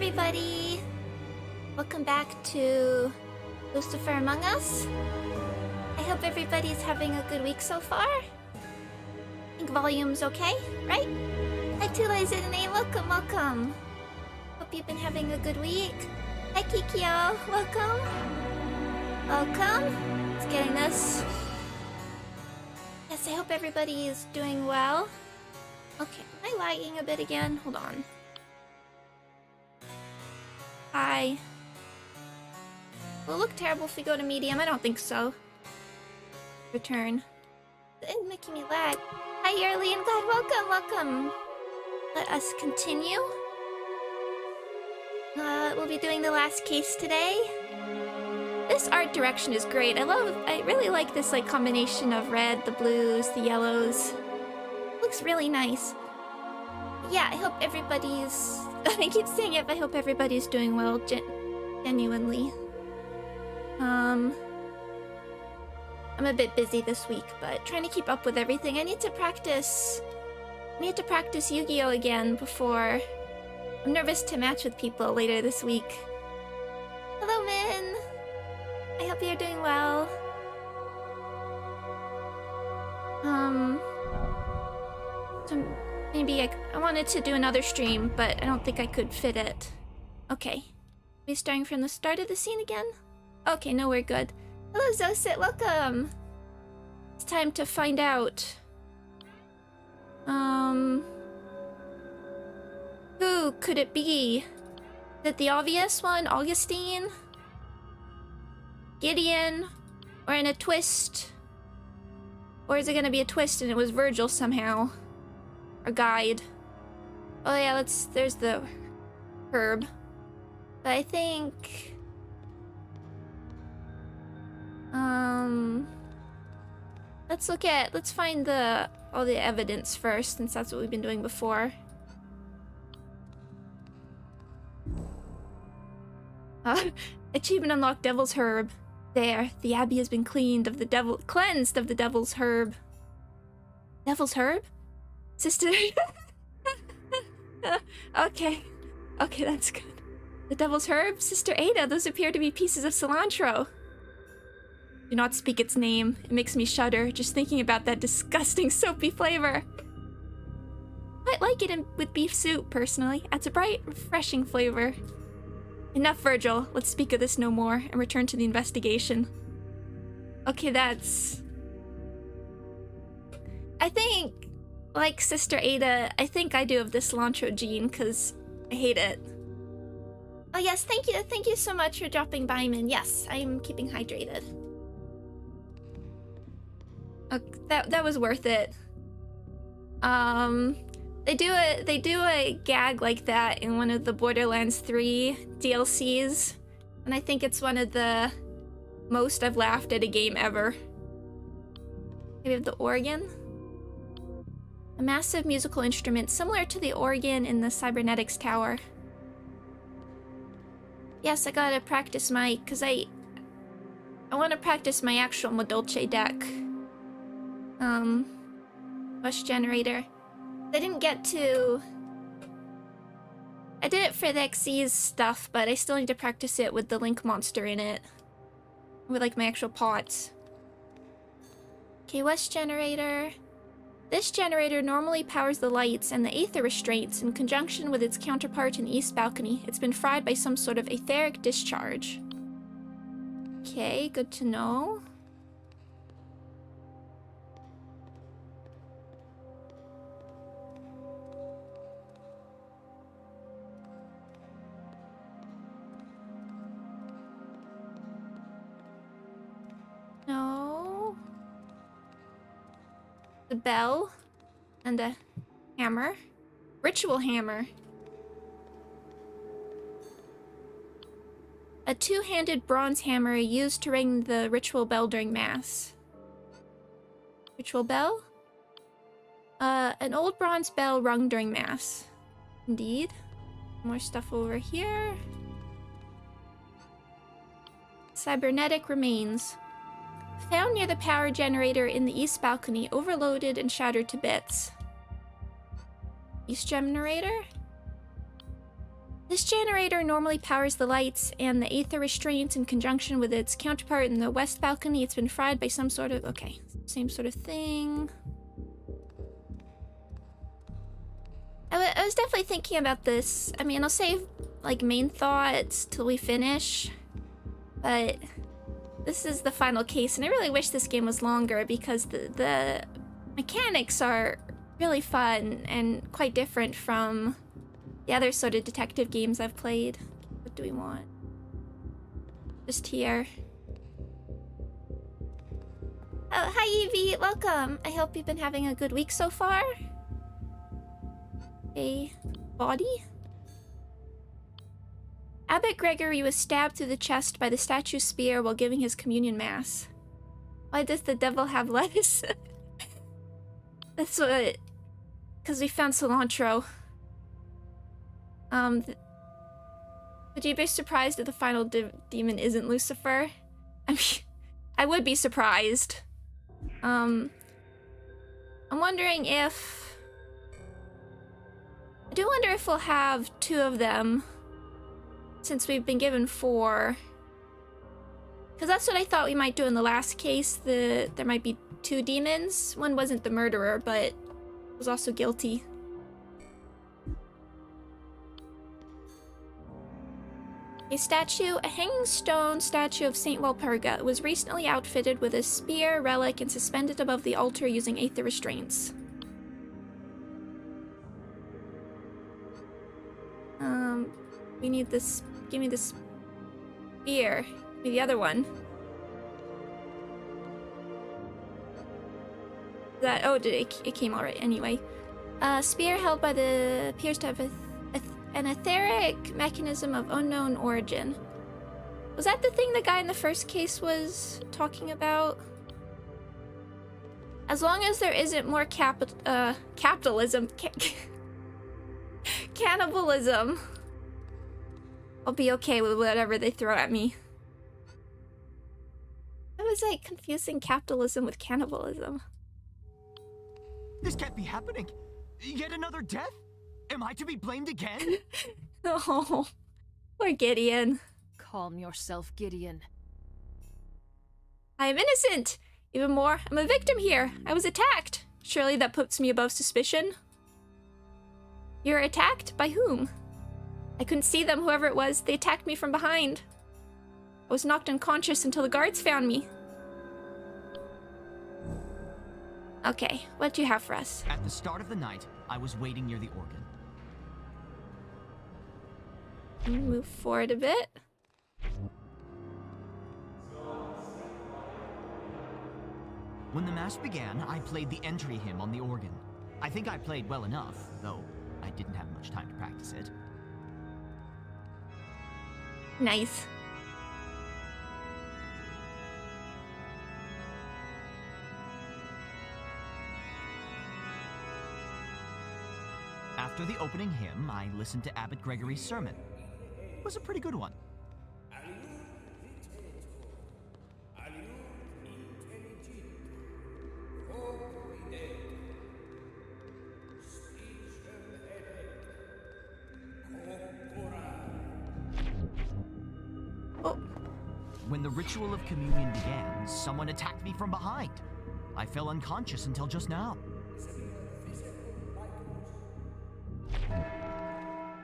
everybody! Welcome back to Lucifer Among Us. I hope everybody's having a good week so far. I think volume's okay, right? Hi Tulay Zidane, welcome, welcome. Hope you've been having a good week. Hi Kikyo, welcome. Welcome. It's getting this. Yes, I hope everybody is doing well. Okay, am I lagging a bit again? Hold on. Hi. Will it look terrible if we go to medium? I don't think so. Return. It's making me lag. Hi, Yearly and God, welcome, welcome. Let us continue. We'll be doing the last case today. This art direction is great. I really like this like combination of red, the blues, the yellows. Looks really nice. Yeah, I hope everybody's... I keep saying it, but I hope everybody's doing well, genuinely. I'm a bit busy this week, but trying to keep up with everything. I need to practice Yu-Gi-Oh! Again before... I'm nervous to match with people later this week. Hello, Min! I hope you're doing well. So maybe I wanted to do another stream, but I don't think I could fit it. Okay. Are we starting from the start of the scene again? Okay, no, we're good. Hello, Zosit, welcome! It's time to find out. Who could it be? Is it the obvious one? Augustine? Gideon? Or in a twist? Or is it gonna be a twist and it was Virgil somehow? Or Guide? Oh yeah, there's the herb. But I think... let's find all the evidence first, since that's what we've been doing before. Achievement unlocked, Devil's Herb. There, the abbey has been cleansed of the Devil's Herb. Devil's Herb? Sister... Okay, that's good. The Devil's Herb? Sister Ada, those appear to be pieces of cilantro. Do not speak its name. It makes me shudder, just thinking about that disgusting soapy flavor. I like it with beef soup, personally. Adds a bright, refreshing flavor. Enough, Virgil. Let's speak of this no more, and return to the investigation. Okay, that's... I think, like Sister Ada, I think I do have the cilantro gene, because I hate it. Oh yes, thank you so much for dropping by, Min. Yes, I'm keeping hydrated. That was worth it. They do a gag like that in one of the Borderlands 3 DLCs, and I think it's one of the most I've laughed at a game ever. We have the organ. A massive musical instrument similar to the organ in the Cybernetics Tower. Yes, I gotta practice my... because I want to practice my actual Modolce deck. Rush generator. I didn't get to... I did it for the Xyz stuff, but I still need to practice it with the Link monster in it. With, like, my actual pots. Okay, West generator. This generator normally powers the lights and the aether restraints in conjunction with its counterpart in the east balcony. It's been fried by some sort of etheric discharge. Okay, good to know. No. The bell and a hammer. Ritual hammer. A two-handed bronze hammer used to ring the ritual bell during mass. Ritual bell? An old bronze bell rung during mass. Indeed. More stuff over here. Cybernetic remains. Found near the power generator in the east balcony, overloaded and shattered to bits. East generator? This generator normally powers the lights and the aether restraints in conjunction with its counterpart in the west balcony. It's been fried by some sort of... Okay, same sort of thing. I was definitely thinking about this. I mean, I'll save, like, main thoughts till we finish. But this is the final case, and I really wish this game was longer because the mechanics are really fun and quite different from the other sort of detective games I've played. What do we want? Just here. Oh, hi Evie, welcome. I hope you've been having a good week so far. A body? Abbot Gregory was stabbed through the chest by the statue's spear while giving his communion mass. Why does the devil have lettuce? That's what... Because we found cilantro. Would you be surprised if the final demon isn't Lucifer? I mean, I would be surprised. I'm wondering if... I do wonder if we'll have 2 of them, since we've been given 4. Because that's what I thought we might do in the last case. There might be 2 demons. One wasn't the murderer, but was also guilty. A statue, a hanging stone statue of Saint Walpurga, was recently outfitted with a spear, relic, and suspended above the altar using aether restraints. We need this. Give me this spear. Give me the other one. That, oh, it came alright anyway. Spear held by the appears to have an etheric mechanism of unknown origin. Was that the thing the guy in the first case was talking about? As long as there isn't more capitalism, cannibalism, I'll be okay with whatever they throw at me. I was like confusing capitalism with cannibalism. This can't be happening. Yet another death? Am I to be blamed again? Oh, poor Gideon. Calm yourself, Gideon. I am innocent. Even more, I'm a victim here. I was attacked. Surely that puts me above suspicion. You're attacked? By whom? I couldn't see them, whoever it was. They attacked me from behind. I was knocked unconscious until the guards found me. Okay, what do you have for us? At the start of the night, I was waiting near the organ. Move forward a bit. When the mass began, I played the entry hymn on the organ. I think I played well enough, though I didn't have much time to practice it. Nice. After the opening hymn, I listened to Abbot Gregory's sermon. It was a pretty good one. Oh. When the ritual of communion began, someone attacked me from behind. I fell unconscious until just now.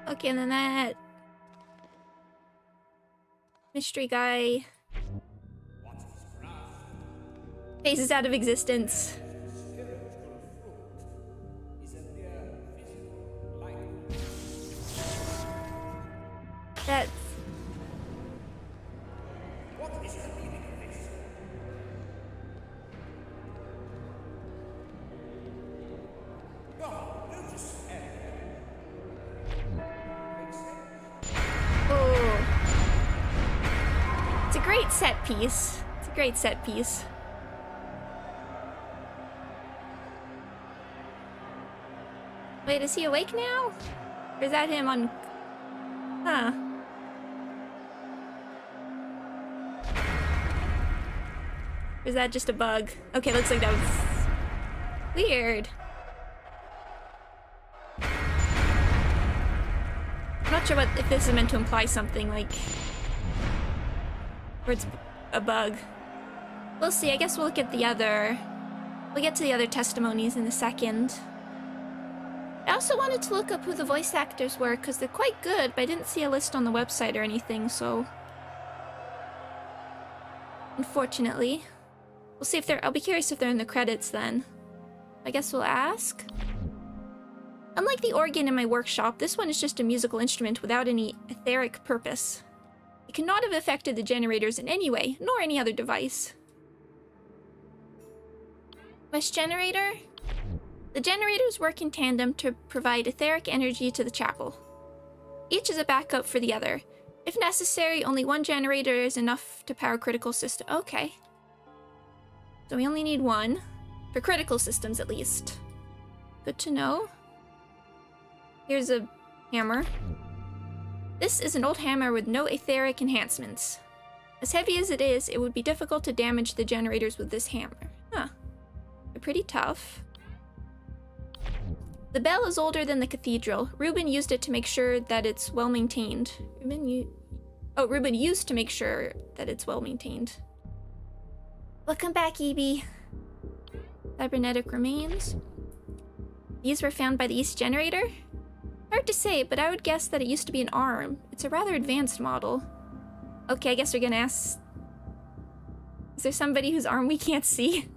Okay, and then that mystery guy phases out of existence. That's... set piece. It's a great set piece. Wait, is he awake now? Or is that him on... Huh. Or is that just a bug? Okay, looks like that was... weird. I'm not sure if this is meant to imply something like... or it's a bug. We'll see. I guess we'll look at the other... We'll get to the other testimonies in a second. I also wanted to look up who the voice actors were, because they're quite good, but I didn't see a list on the website or anything, so... Unfortunately. We'll see if they're... I'll be curious if they're in the credits then. I guess we'll ask. Unlike the organ in my workshop, this one is just a musical instrument without any etheric purpose. It cannot have affected the generators in any way, nor any other device. West generator? The generators work in tandem to provide etheric energy to the chapel. Each is a backup for the other. If necessary, only one generator is enough to power critical system. Okay. So we only need one. For critical systems, at least. Good to know. Here's a hammer. This is an old hammer with no etheric enhancements. As heavy as it is, it would be difficult to damage the generators with this hammer. Huh. They're pretty tough. The bell is older than the cathedral. Reuben used it to make sure that it's well maintained. Reuben used to make sure that it's well maintained. Welcome back, Ebi. Cybernetic remains. These were found by the East Generator? Hard to say, but I would guess that it used to be an arm. It's a rather advanced model. Okay, I guess we're gonna ask... Is there somebody whose arm we can't see?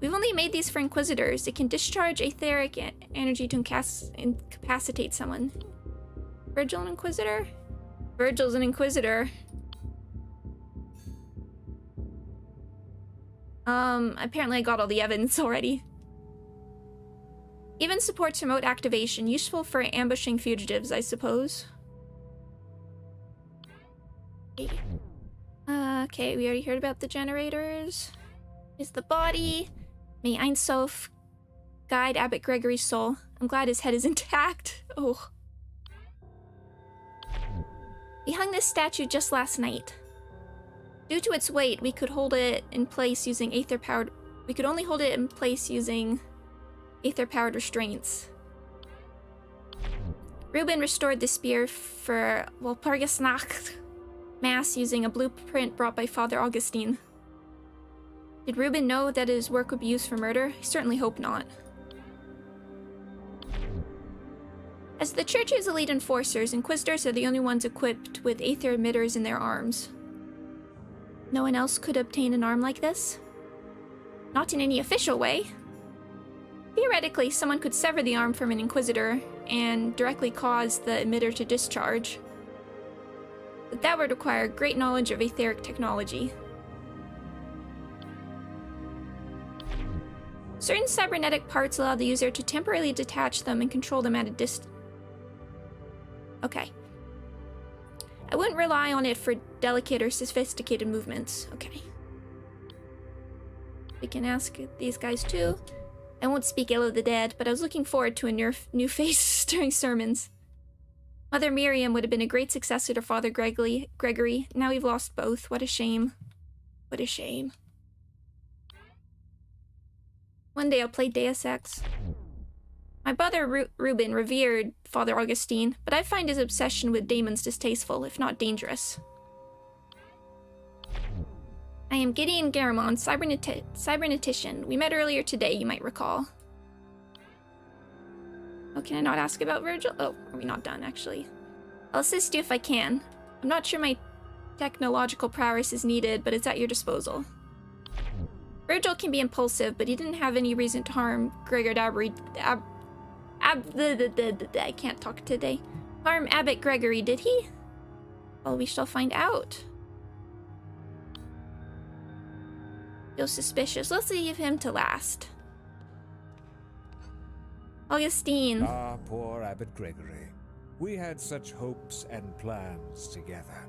We've only made these for Inquisitors. It can discharge etheric energy to incapacitate someone. Virgil an Inquisitor? Virgil's an Inquisitor. Apparently I got all the evidence already. Even supports remote activation, useful for ambushing fugitives, I suppose. Okay, we already heard about the generators. Here's the body. May Ein Sof guide Abbot Gregory's soul. I'm glad his head is intact. Oh. We hung this statue just last night. Due to its weight, we could hold it in place using aether-powered... We could only hold it in place using aether-powered restraints. Reuben restored the spear for Walpurgisnacht Mass using a blueprint brought by Father Augustine. Did Reuben know that his work would be used for murder? I certainly hope not. As the Church's elite enforcers, Inquisitors are the only ones equipped with aether emitters in their arms. No one else could obtain an arm like this? Not in any official way. Theoretically, someone could sever the arm from an Inquisitor and directly cause the emitter to discharge. But that would require great knowledge of etheric technology. Certain cybernetic parts allow the user to temporarily detach them and control them at a distance. Okay. I wouldn't rely on it for delicate or sophisticated movements. Okay. We can ask these guys too. I won't speak ill of the dead, but I was looking forward to a new face during sermons. Mother Miriam would have been a great successor to Father Gregory. Now we've lost both. What a shame. What a shame. One day I'll play Deus Ex. My brother Reuben revered Father Augustine, but I find his obsession with demons distasteful, if not dangerous. I am Gideon Garamond, cybernetician. We met earlier today, you might recall. Oh, can I not ask about Virgil? Oh, are we not done, actually? I'll assist you if I can. I'm not sure my technological prowess is needed, but it's at your disposal. Virgil can be impulsive, but he didn't have any reason to harm Gregor I can't talk today. Harm Abbot Gregory, did he? Well, we shall find out. Feel suspicious. Let's leave him to last. Augustine. Ah, poor Abbot Gregory. We had such hopes and plans together.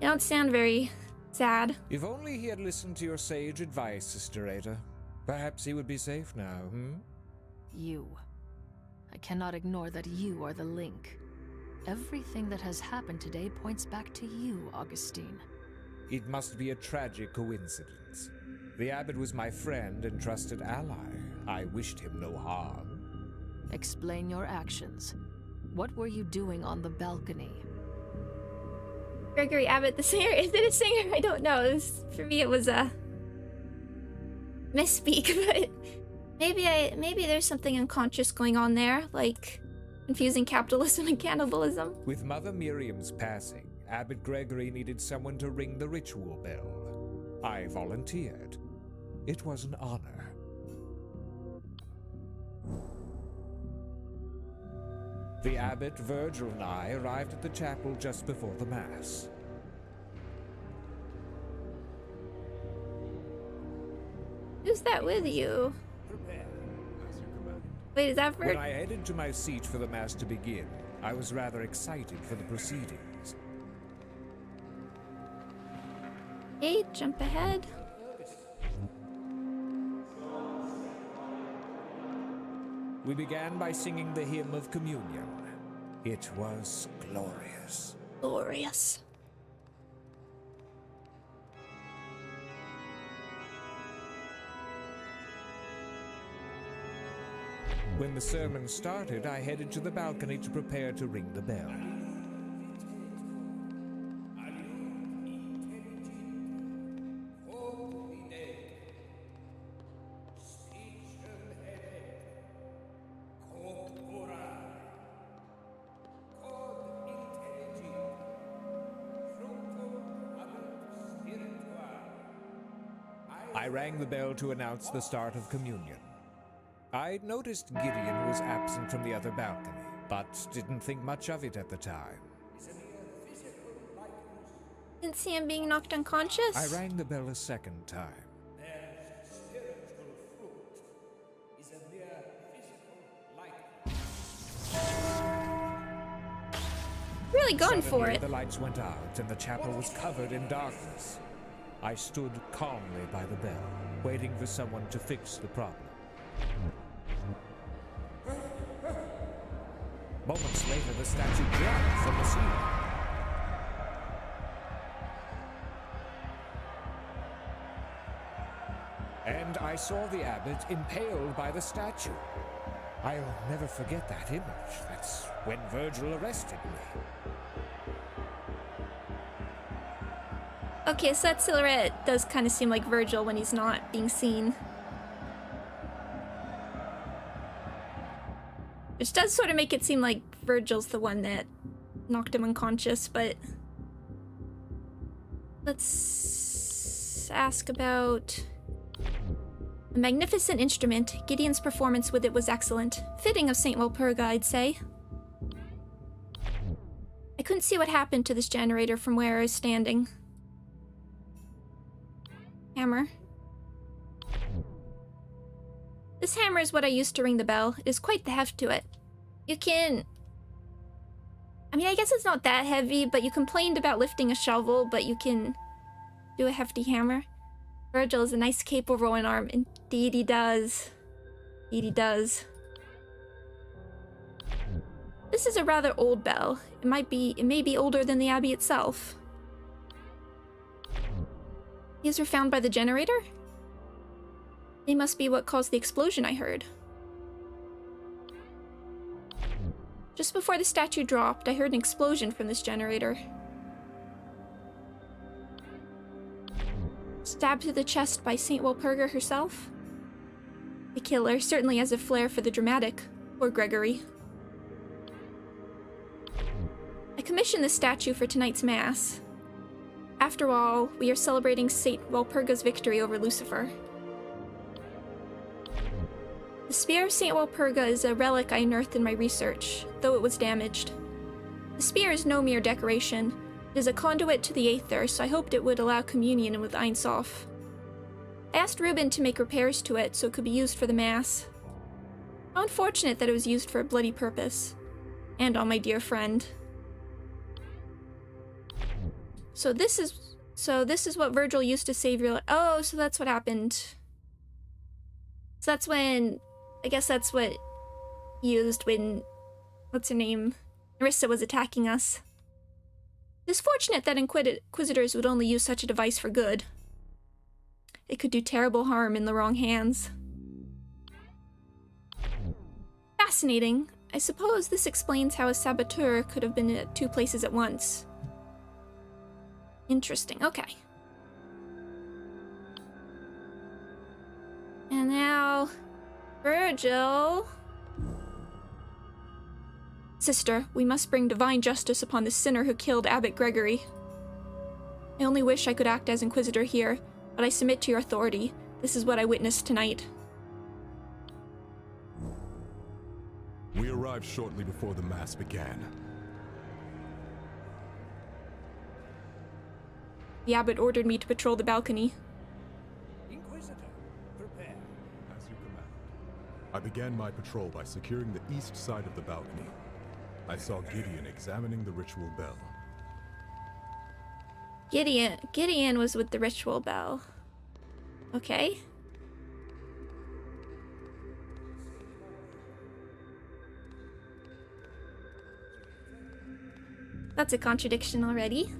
You don't sound very sad. If only he had listened to your sage advice, Sister Ada. Perhaps he would be safe now, You. I cannot ignore that you are the link. Everything that has happened today points back to you, Augustine. It must be a tragic coincidence. The abbot was my friend and trusted ally. I wished him no harm. Explain your actions. What were you doing on the balcony? Gregory Abbott, the singer. Is it a singer? I don't know. For me, it was a misspeak, but maybe there's something unconscious going on there, like confusing capitalism and cannibalism. With Mother Miriam's passing, Abbot Gregory needed someone to ring the ritual bell. I volunteered. It was an honor. The abbot, Virgil, and I arrived at the chapel just before the Mass. Who's that with you? Wait, is that When I headed to my seat for the Mass to begin, I was rather excited for the proceedings. Hey, jump ahead. We began by singing the hymn of communion. It was glorious. Glorious. When the sermon started, I headed to the balcony to prepare to ring the bell. I rang the bell to announce the start of communion. I'd noticed Gideon was absent from the other balcony, but didn't think much of it at the time. Didn't see him being knocked unconscious? I rang the bell a second time. Really going for Suddenly, it. the lights went out and the chapel was covered in darkness. I stood calmly by the bell, waiting for someone to fix the problem. Moments later, the statue dropped from the ceiling. And I saw the abbot impaled by the statue. I'll never forget that image. That's when Virgil arrested me. Okay, so that silhouette does kind of seem like Virgil when he's not being seen. Which does sort of make it seem like Virgil's the one that knocked him unconscious, but... Let's ask about... A magnificent instrument. Gideon's performance with it was excellent. Fitting of St. Walpurga, I'd say. I couldn't see what happened to this generator from where I was standing. Hammer. This hammer is what I used to ring the bell. It is quite the heft to it. You can... I mean, I guess it's not that heavy, but you complained about lifting a shovel, but you can do a hefty hammer. Virgil has a nice cape over one arm. Indeed he does. Indeed he does. This is a rather old bell. It may be older than the abbey itself. These were found by the generator? They must be what caused the explosion I heard. Just before the statue dropped, I heard an explosion from this generator. Stabbed through the chest by St. Walpurga herself? The killer certainly has a flair for the dramatic. Poor Gregory. I commissioned this statue for tonight's mass. After all, we are celebrating St. Walpurga's victory over Lucifer. The spear of St. Walpurga is a relic I unearthed in my research, though it was damaged. The spear is no mere decoration. It is a conduit to the Aether, so I hoped it would allow communion with Ein Sof. I asked Reuben to make repairs to it so it could be used for the Mass. How unfortunate that it was used for a bloody purpose. And on my dear friend. So this is what Virgil used to save your life. Oh, so that's what happened. So that's when... I guess that's what he used when... What's her name? Nerissa was attacking us. It is fortunate that Inquisitors would only use such a device for good. It could do terrible harm in the wrong hands. Fascinating. I suppose this explains how a saboteur could have been at 2 places at once. Interesting, okay. And now, Virgil. Sister, we must bring divine justice upon the sinner who killed Abbot Gregory. I only wish I could act as Inquisitor here, but I submit to your authority. This is what I witnessed tonight. We arrived shortly before the mass began. The abbot ordered me to patrol the balcony. Inquisitor, prepare. As you command. I began my patrol by securing the east side of the balcony. I saw Gideon examining the ritual bell. Gideon was with the ritual bell. Okay. That's a contradiction already.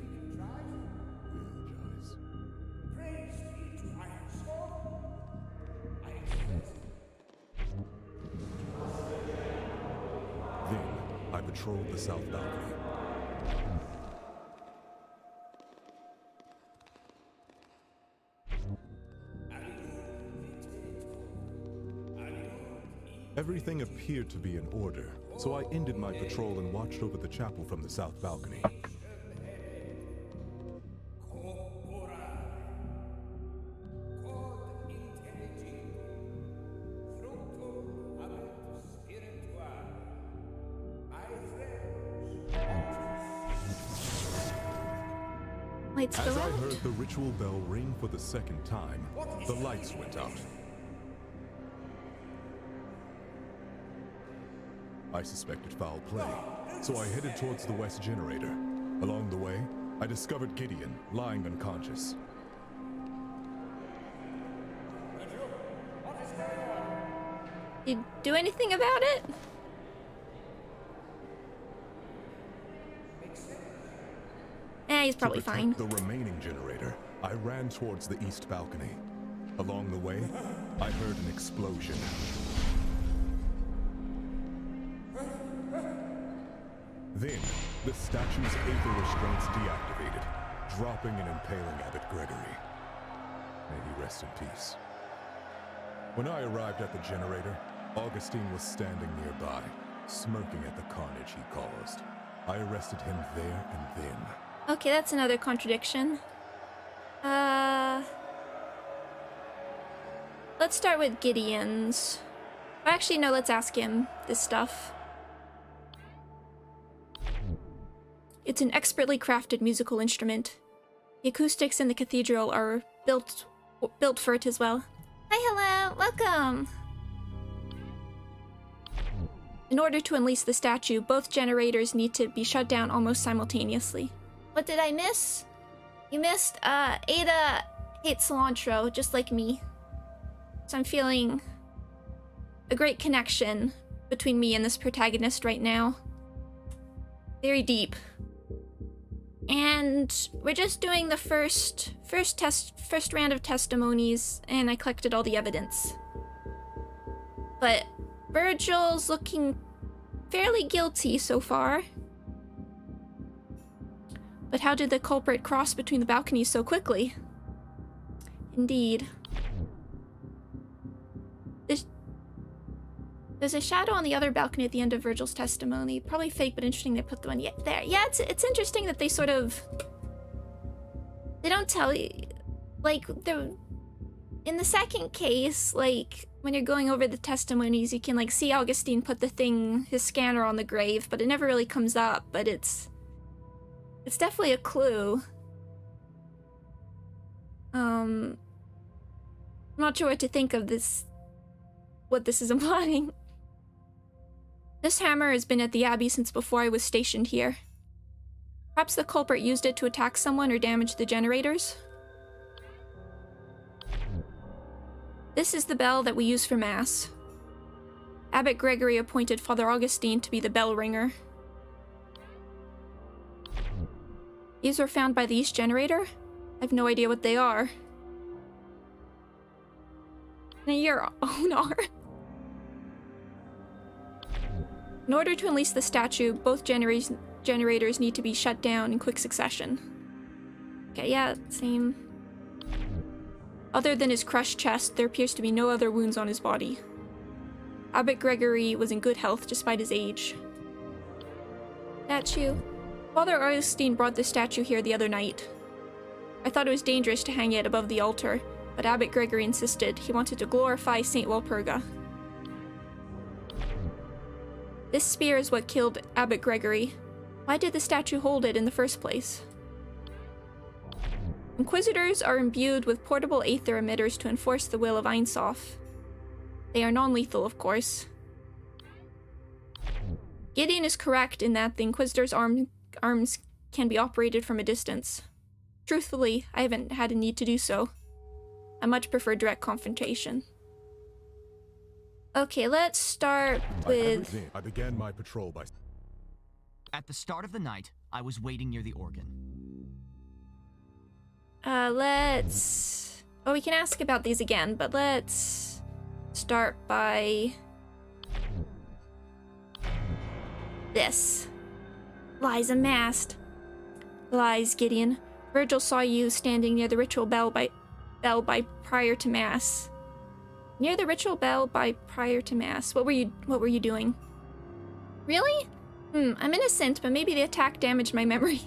Then, I patrolled the south balcony. Everything appeared to be in order, so I ended my patrol and watched over the chapel from the south balcony. Lights go As I out. heard the ritual bell ring for the second time, the lights went out. I suspected foul play, so I headed towards the west generator. Along the way, I discovered Gideon lying unconscious. You do anything about it? He's probably To protect fine. the remaining generator, I ran towards the east balcony. Along the way, I heard an explosion. Then, the statue's aether restraints deactivated, dropping and impaling Abbot Gregory. May he rest in peace. When I arrived at the generator, Augustine was standing nearby, smirking at the carnage he caused. I arrested him there and then. Okay, that's another contradiction. Let's start with Gideon's. Actually, no, let's ask him this stuff. It's an expertly crafted musical instrument. The acoustics in the cathedral are built for it as well. Hi, hello, welcome. In order to unleash the statue, both generators need to be shut down almost simultaneously. What did I miss? You missed, Ada hates cilantro, just like me. So I'm feeling a great connection between me and this protagonist right now. Very deep. And we're just doing the first round of testimonies, and I collected all the evidence. But Virgil's looking fairly guilty so far. But how did the culprit cross between the balconies so quickly? Indeed. There's a shadow on the other balcony at the end of Virgil's testimony. Probably fake, but interesting they put the one there. Yeah, it's interesting that they sort of... They don't tell you... Like, in the second case, like, when you're going over the testimonies, you can, like, see Augustine put his scanner on the grave, but it never really comes up, but it's definitely a clue. I'm not sure what to think of this, what this is implying. This hammer has been at the Abbey since before I was stationed here. Perhaps the culprit used it to attack someone or damage the generators. This is the bell that we use for Mass. Abbot Gregory appointed Father Augustine to be the bell ringer. These were found by the East Generator? I have no idea what they are. Your own art. In order to unleash the statue, both generators need to be shut down in quick succession. Okay, yeah, same. Other than his crushed chest, there appears to be no other wounds on his body. Abbot Gregory was in good health despite his age. Statue. Father Augustine brought the statue here the other night. I thought it was dangerous to hang it above the altar, but Abbot Gregory insisted. He wanted to glorify Saint Walpurga. This spear is what killed Abbot Gregory. Why did the statue hold it in the first place? Inquisitors are imbued with portable aether emitters to enforce the will of Einsof. They are non-lethal, of course. Gideon is correct in that the Inquisitor's arms can be operated from a distance. Truthfully, I haven't had a need to do so. I much prefer direct confrontation. Okay, let's start with... I began my patrol by... At the start of the night, I was waiting near the organ. Let's... Oh, we can ask about these again, but let's start by... this. Lies amassed. Lies, Gideon. Virgil saw you standing near the ritual bell by prior to mass. Near the ritual bell by prior to mass. What were you doing? Really? I'm innocent, but maybe the attack damaged my memory.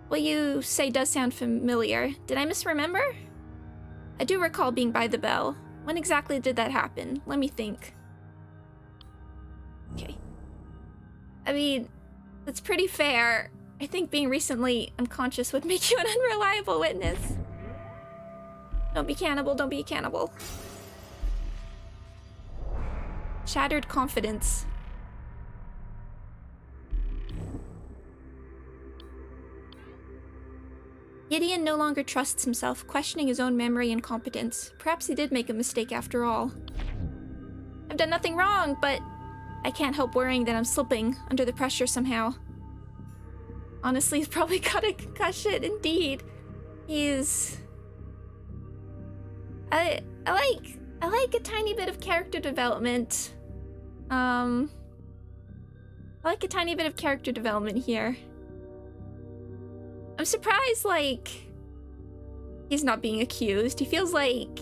What you say does sound familiar. Did I misremember? I do recall being by the bell. When exactly did that happen? Let me think. Okay. I mean, that's pretty fair. I think being recently unconscious would make you an unreliable witness. Don't be cannibal, don't be a cannibal. Shattered confidence. Gideon no longer trusts himself, questioning his own memory and competence. Perhaps he did make a mistake after all. I've done nothing wrong, but I can't help worrying that I'm slipping under the pressure somehow. Honestly, he's probably got a concussion, indeed. He's... I like a tiny bit of character development. I like a tiny bit of character development here. I'm surprised, like, he's not being accused. He feels like...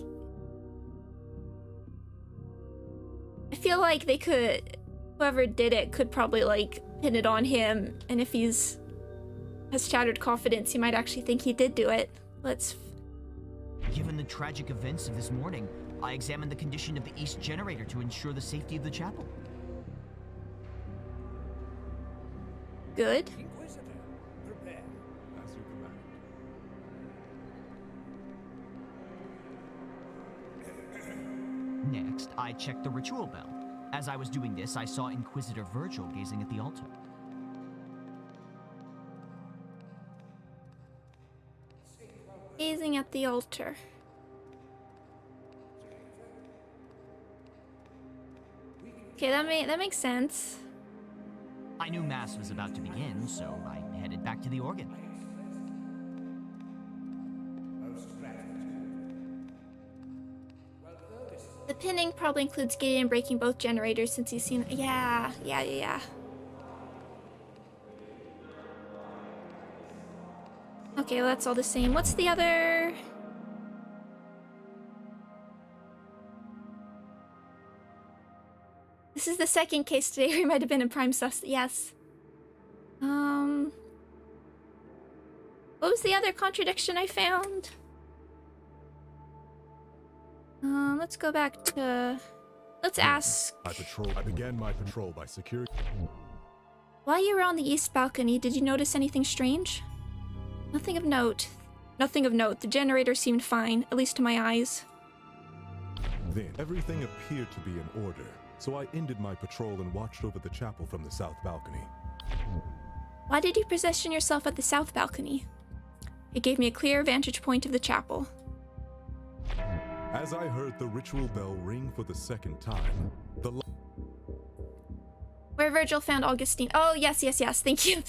I feel like they could... Whoever did it could probably, like, pin it on him. And if he's... has shattered confidence, he might actually think he did do it. Let's... Given the tragic events of this morning, I examined the condition of the east generator to ensure the safety of the chapel. Good. Inquisitor, prepare. As you command. Next, I checked the ritual bell. As I was doing this, I saw Inquisitor Virgil gazing at the altar. Gazing at the altar. Okay, that makes sense. I knew Mass was about to begin, so I headed back to the organ. The pinning probably includes Gideon breaking both generators since he's seen... Yeah. Okay, well, that's all the same. What's the other... This is the second case today where he might have been in prime sus... Yes. What was the other contradiction I found? Let's go back to... Let's ask... I began my patrol by securing... While you were on the east balcony, did you notice anything strange? Nothing of note. Nothing of note. The generator seemed fine, at least to my eyes. Then everything appeared to be in order, so I ended my patrol and watched over the chapel from the south balcony. Why did you position yourself at the south balcony? It gave me a clear vantage point of the chapel. As I heard the ritual bell ring for the second time, the... Where Virgil found Augustine. Oh, yes. Thank you.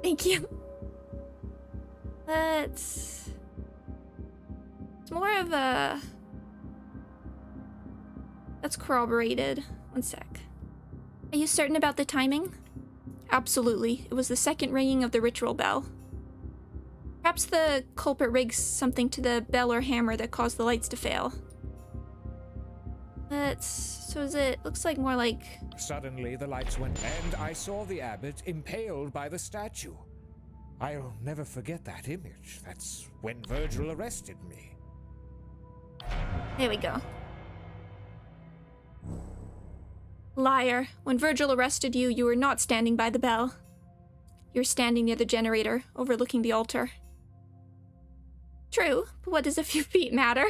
Thank you. It's more of a... That's corroborated. One sec. Are you certain about the timing? Absolutely. It was the second ringing of the ritual bell. Perhaps the culprit rigs something to the bell or hammer that caused the lights to fail. Looks like more like... Suddenly the lights went, and I saw the abbot impaled by the statue. I'll never forget that image. That's when Virgil arrested me. There we go. Liar. When Virgil arrested you, you were not standing by the bell. You were standing near the generator, overlooking the altar. True, but what does a few feet matter?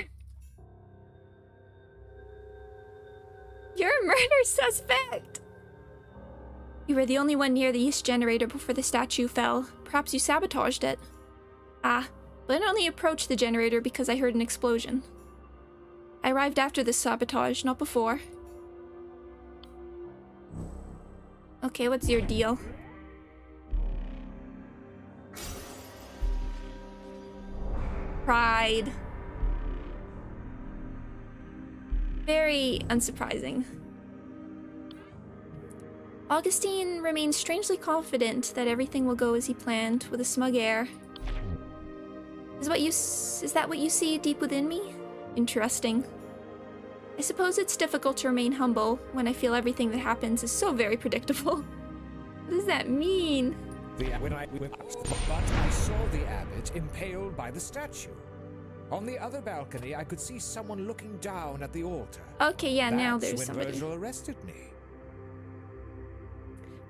You're a murder suspect! You were the only one near the east generator before the statue fell. Perhaps you sabotaged it. Ah, but I only approached the generator because I heard an explosion. I arrived after the sabotage, not before. Okay, what's your deal? Pride. Very unsurprising. Augustine remains strangely confident that everything will go as he planned, with a smug air. Is that what you see deep within me? Interesting. I suppose it's difficult to remain humble when I feel everything that happens is so very predictable. What does that mean? But I saw the abbot impaled by the statue. On the other balcony, I could see someone looking down at the altar. Okay, yeah, now That's there's when somebody. Virgil arrested me.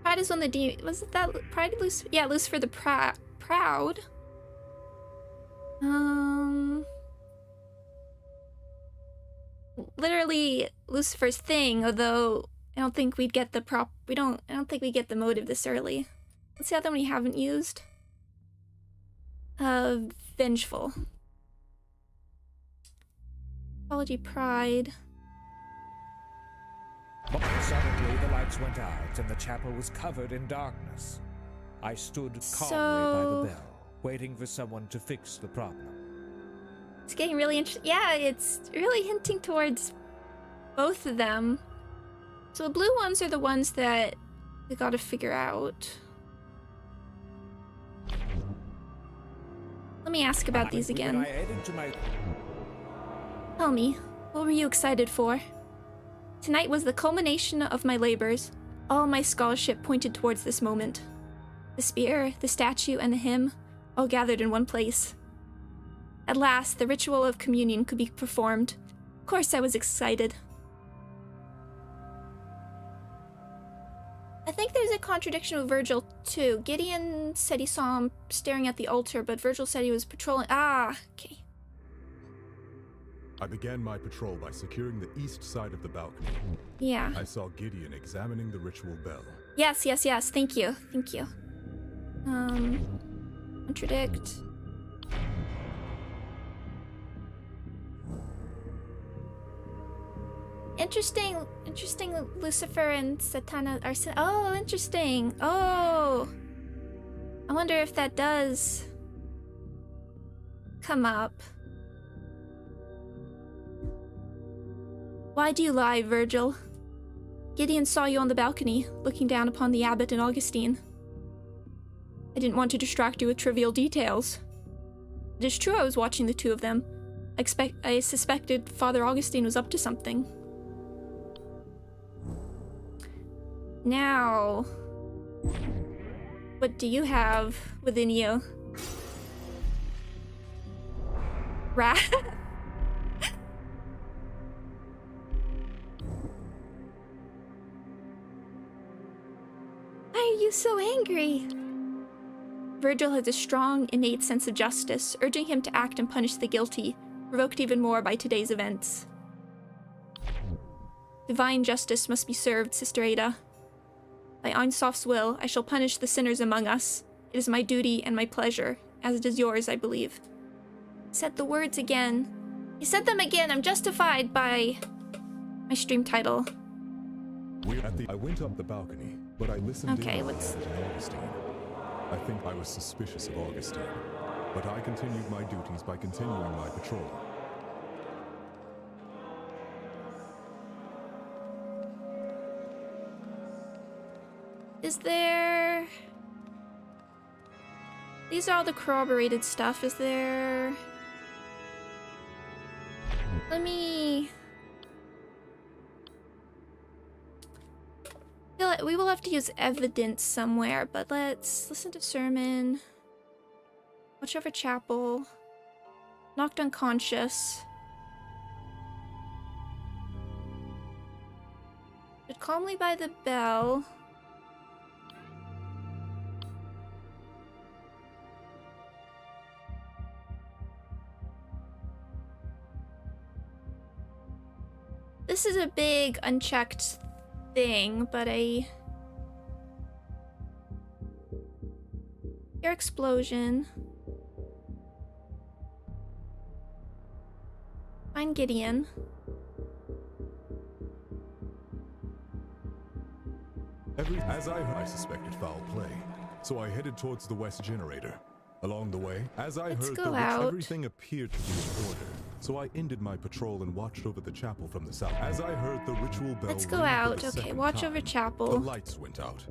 Pride is when the was it that Pride Lucifer? Yeah, Lucifer the proud. Literally Lucifer's thing, although I don't think we'd get the I don't think we get the motive this early. What's the other one we haven't used? Vengeful. Apology, Pride. Suddenly the lights went out and the chapel was covered in darkness. I stood calmly by the bell, waiting for someone to fix the problem. It's getting really interesting. Yeah, it's really hinting towards both of them. So the blue ones are the ones that we gotta figure out. Let me ask about these again. When I headed to my... Tell me, what were you excited for? Tonight was the culmination of my labors. All my scholarship pointed towards this moment. The spear, the statue, and the hymn, all gathered in one place. At last, the ritual of communion could be performed. Of course I was excited. I think there's a contradiction with Virgil, too. Gideon said he saw him staring at the altar, but Virgil said he was patrolling... Ah, okay. I began my patrol by securing the east side of the balcony. Yeah. I saw Gideon examining the ritual bell. Yes, yes, yes. Thank you. Thank you. Contradict. Interesting, Lucifer and Satana are... Oh, interesting. Oh! I wonder if that does come up. Why do you lie, Virgil? Gideon saw you on the balcony, looking down upon the abbot and Augustine. I didn't want to distract you with trivial details. It is true I was watching the two of them. I suspected Father Augustine was up to something. Now, what do you have within you? Wrath? Why are you so angry? Virgil has a strong, innate sense of justice, urging him to act and punish the guilty, provoked even more by today's events. Divine justice must be served, Sister Ada. By Einsoff's will, I shall punish the sinners among us. It is my duty and my pleasure, as it is yours, I believe. Said the words again. He said them again. I'm justified by my stream title. I went up the balcony, but I listened Okay, in on what's... Augustine. I think I was suspicious of Augustine, but I continued my duties by continuing my patrol. These are all the corroborated stuff. Is there... Let me... I feel like we will have to use evidence somewhere, but let's listen to sermon. Watch over chapel. Knocked unconscious. Stood calmly by the bell. This is a big unchecked thing, but I hear explosion. Find Gideon. As I suspected foul play, so I headed towards the west generator. Along the way, as I Let's heard go out. everything appeared to be in order, so I ended my patrol and watched over the chapel from the south. As I heard the ritual bell Let's go ring for out. the Okay, second watch time, over the chapel. lights went out.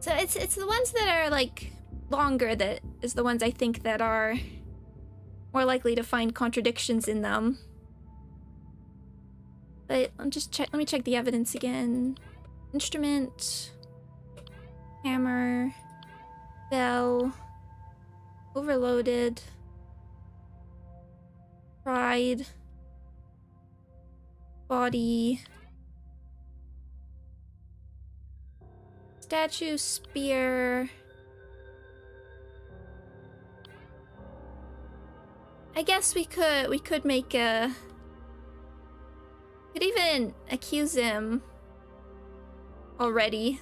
So it's the ones that are like longer that is the ones I think that are more likely to find contradictions in them. But let me check the evidence again. Instrument, hammer, bell, overloaded, pride, body, statue, spear. I guess we could make a... Could even accuse him already.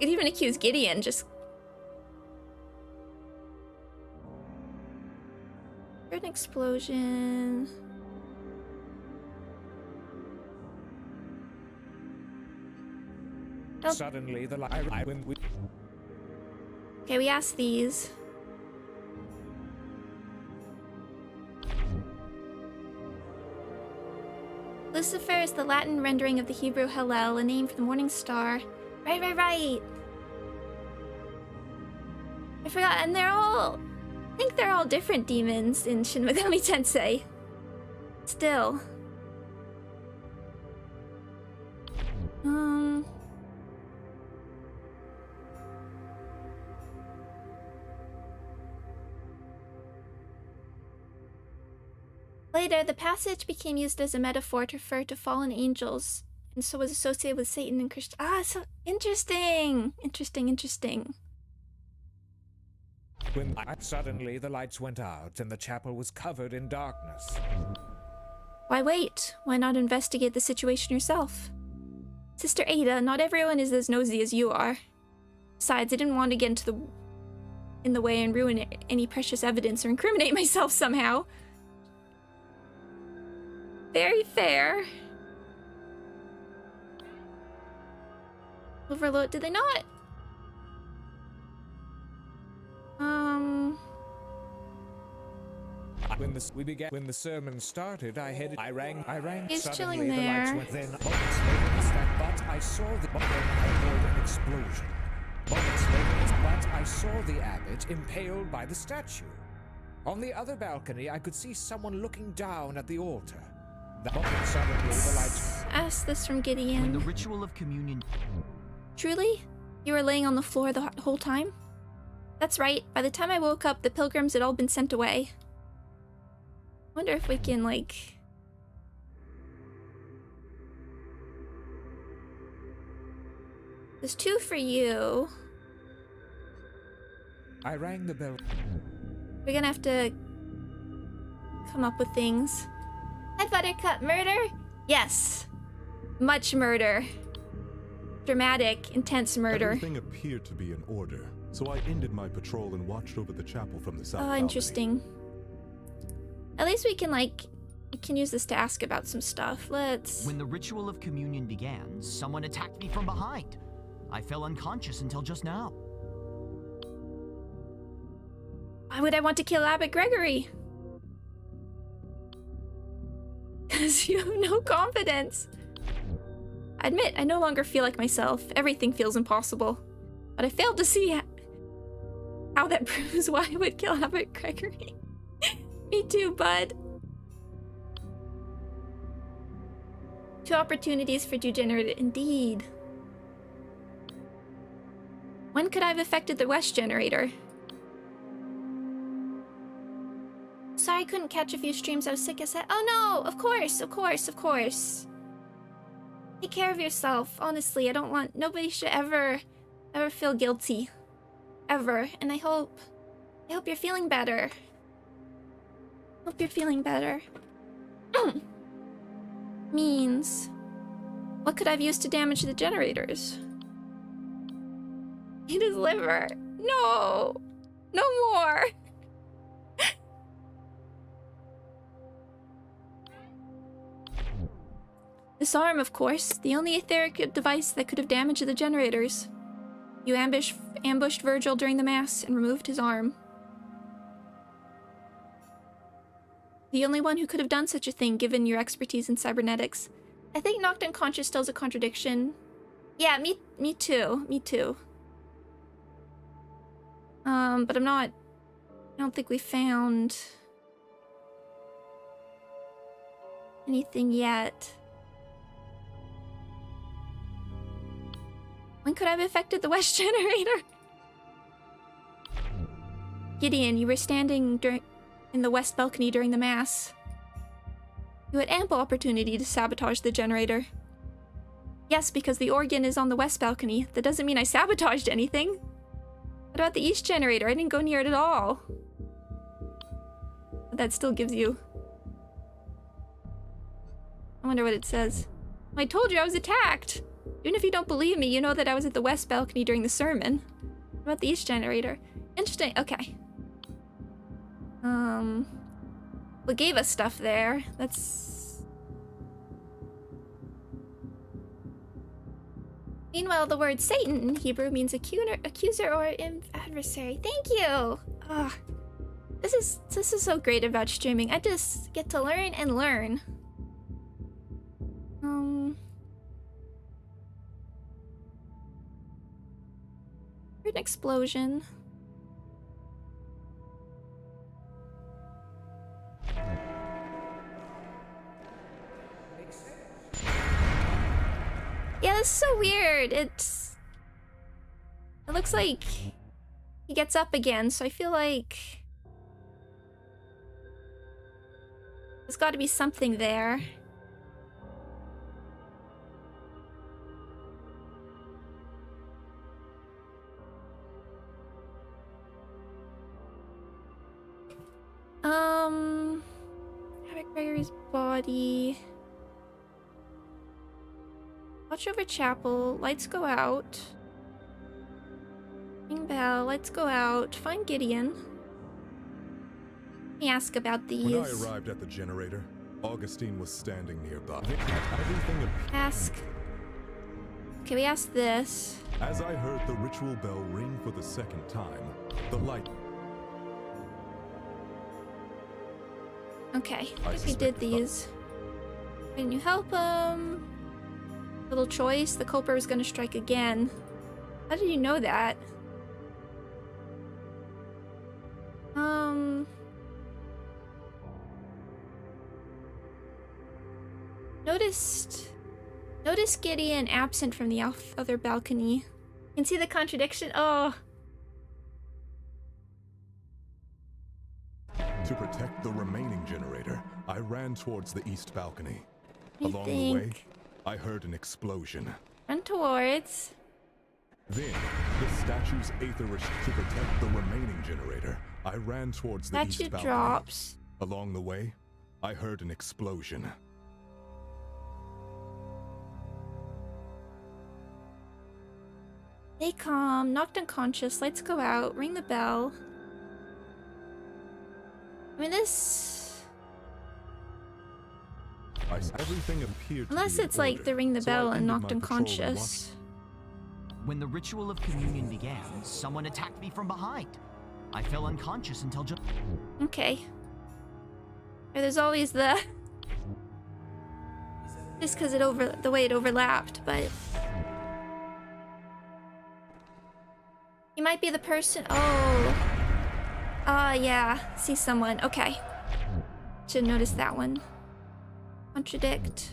Could even accuse Gideon, just... Heard an explosion. Oh. Suddenly, the light when we... Okay, we asked these. Lucifer is the Latin rendering of the Hebrew Hallel, a name for the morning star. Right. I forgot, and they're all... I think they're all different demons in Shin Megami Tensei. Still. Later, the passage became used as a metaphor to refer to fallen angels, and so was associated with Satan and Christian. Ah, so interesting! Interesting. When suddenly the lights went out and the chapel was covered in darkness. Why wait? Why not investigate the situation yourself? Sister Ada, not everyone is as nosy as you are. Besides, I didn't want to get in the way and ruin any precious evidence or incriminate myself somehow. Very fair. Overload, did they not? When the sermon started, I rang. He's Suddenly chilling the lights there. went. Then moments later, but I saw I heard an explosion. Moments later, but I saw the abbot impaled by the statue. On the other balcony, I could see someone looking down at the altar. Suddenly the lights... Ask this from When the Gideon. ritual of communion... Truly? You were laying on the floor the whole time? That's right. By the time I woke up, the pilgrims had all been sent away. Wonder if we can, like... There's 2 for you. I rang the bell. We're gonna have to come up with things. Hi, Buttercup. Murder? Yes. Much murder. Dramatic, intense murder. Everything appeared to be in order, so I ended my patrol and watched over the chapel from the south. Oh, interesting. At least we can use this to ask about some stuff. Let's... When the ritual of communion began, someone attacked me from behind. I fell unconscious until just now. Why would I want to kill Abbot Gregory? Because you have no confidence. I admit, I no longer feel like myself. Everything feels impossible. But I failed to see how that proves why I would kill Albert Gregory. Me too, bud. 2 opportunities for degenerate indeed. When could I have affected the West generator? Sorry I couldn't catch a few streams. I was sick as hell. Oh no! Of course, of course, of course. Take care of yourself. Honestly, I don't want... Nobody should ever feel guilty. Ever. And I hope you're feeling better. Hope you're feeling better. Means... What could I have used to damage the generators? Eat his liver. No! No more! This arm, of course. The only etheric device that could have damaged the generators. You ambushed Virgil during the mass and removed his arm. The only one who could have done such a thing, given your expertise in cybernetics. I think knocked unconscious still is a contradiction. Yeah, me too. Me too. But I don't think we found anything yet. When could I have affected the West generator? Gideon, you were standing in the West balcony during the mass. You had ample opportunity to sabotage the generator. Yes, because the organ is on the West balcony. That doesn't mean I sabotaged anything. What about the East generator? I didn't go near it at all. But that still gives you... I wonder what it says. I told you I was attacked! Even if you don't believe me, you know that I was at the West balcony during the sermon. What about the East generator? Interesting, okay. What gave us stuff there? That's... Meanwhile, the word Satan in Hebrew means accuser or adversary. Thank you! Ugh. This is so great about streaming. I just get to learn and learn. Heard an explosion. Yeah, that's so weird. It looks like he gets up again, so I feel like there's got to be something there. Havoc Gregory's body. Watch over chapel. Lights go out. Ring bell. Lights go out. Find Gideon. Let me ask about these. When I arrived at the generator, Augustine was standing nearby. Ask. Okay, we asked this. As I heard the ritual bell ring for the second time, the light... Okay, I think we did these. Didn't you help him? Little choice, the culprit was gonna strike again. How did you know that? Notice Gideon absent from the other balcony. You can see the contradiction. Oh. To protect the remaining generator, I ran towards the east balcony. I Along think... the way, I heard an explosion. Run towards. Then, the statue's aetherish to protect the remaining generator. I ran towards the east Statue balcony. drops. Along the way, I heard an explosion. Stay calm, knocked unconscious, lights go out, ring the bell. I mean, this... Everything appeared to Unless be in it's like order, the ring the so I bell and ended knocked my patrol unconscious. When the ritual of communion began, someone attacked me from behind. I fell unconscious until just... Okay. There's always the... Just because the way it overlapped, but he might be the person. Oh, yeah. See someone. Okay. Should notice that one. Contradict.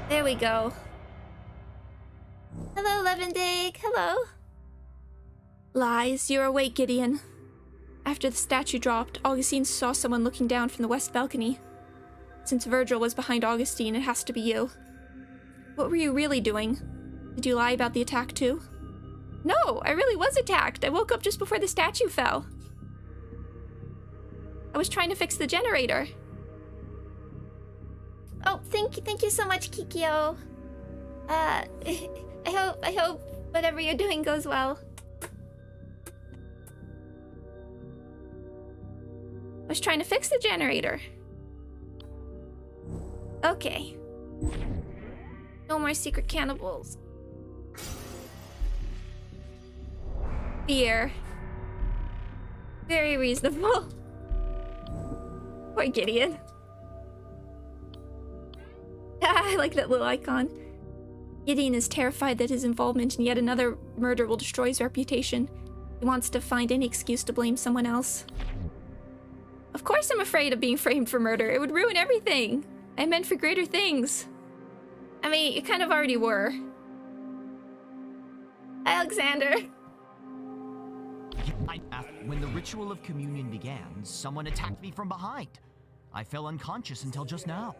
There we go. Hello, Levendig. Hello. Lies. You're awake, Gideon. After the statue dropped, Augustine saw someone looking down from the west balcony. Since Virgil was behind Augustine, it has to be you. What were you really doing? Did you lie about the attack too? No, I really was attacked. I woke up just before the statue fell. I was trying to fix the generator. Oh, thank you so much, Kikyo. I hope whatever you're doing goes well. I was trying to fix the generator. Okay. No more secret cannibals. Fear. Very reasonable. Poor Gideon. I like that little icon. Gideon is terrified that his involvement in yet another murder will destroy his reputation. He wants to find any excuse to blame someone else. Of course I'm afraid of being framed for murder. It would ruin everything. I meant for greater things. I mean, you kind of already were. Alexander. When the ritual of communion began, someone attacked me from behind. I fell unconscious until just now.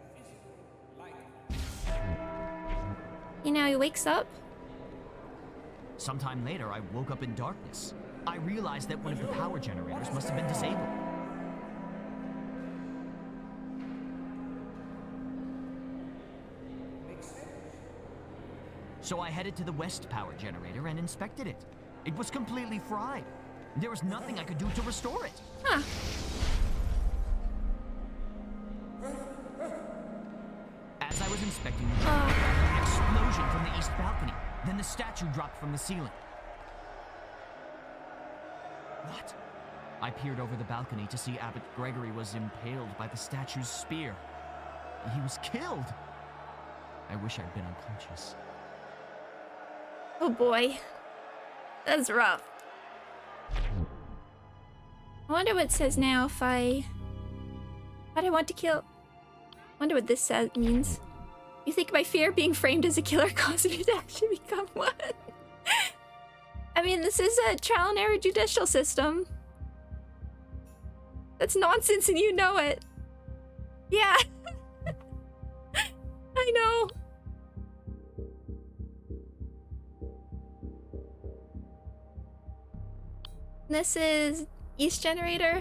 You know, he wakes up. Sometime later, I woke up in darkness. I realized that one of the power generators must have been disabled. So I headed to the west power generator and inspected it. It was completely fried. There was nothing I could do to restore it. Huh. As I was inspecting the generator, an explosion from the east balcony. Then the statue dropped from the ceiling. What? I peered over the balcony to see Abbot Gregory was impaled by the statue's spear. He was killed. I wish I'd been unconscious. Oh boy. That's rough. I wonder what it says now if I... What I want to kill... I wonder what this says, means. You think my fear of being framed as a killer caused me to actually become one? I mean, this is a trial and error judicial system. That's nonsense and you know it. Yeah. I know. This is East Generator.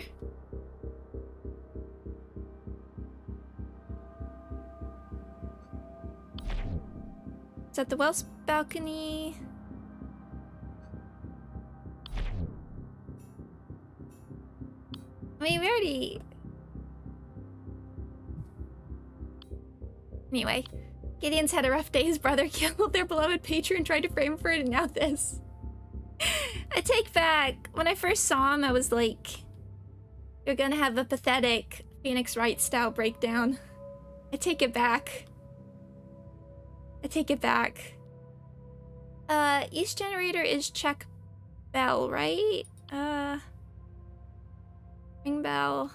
Is that the Wells balcony? I mean, we already... Anyway, Gideon's had a rough day. His brother killed their beloved patron, tried to frame him for it, and now this. I take back. When I first saw him, I was like, you're gonna have a pathetic Phoenix Wright style breakdown. I take it back. I take it back. East Generator is check bell, right? Ring bell.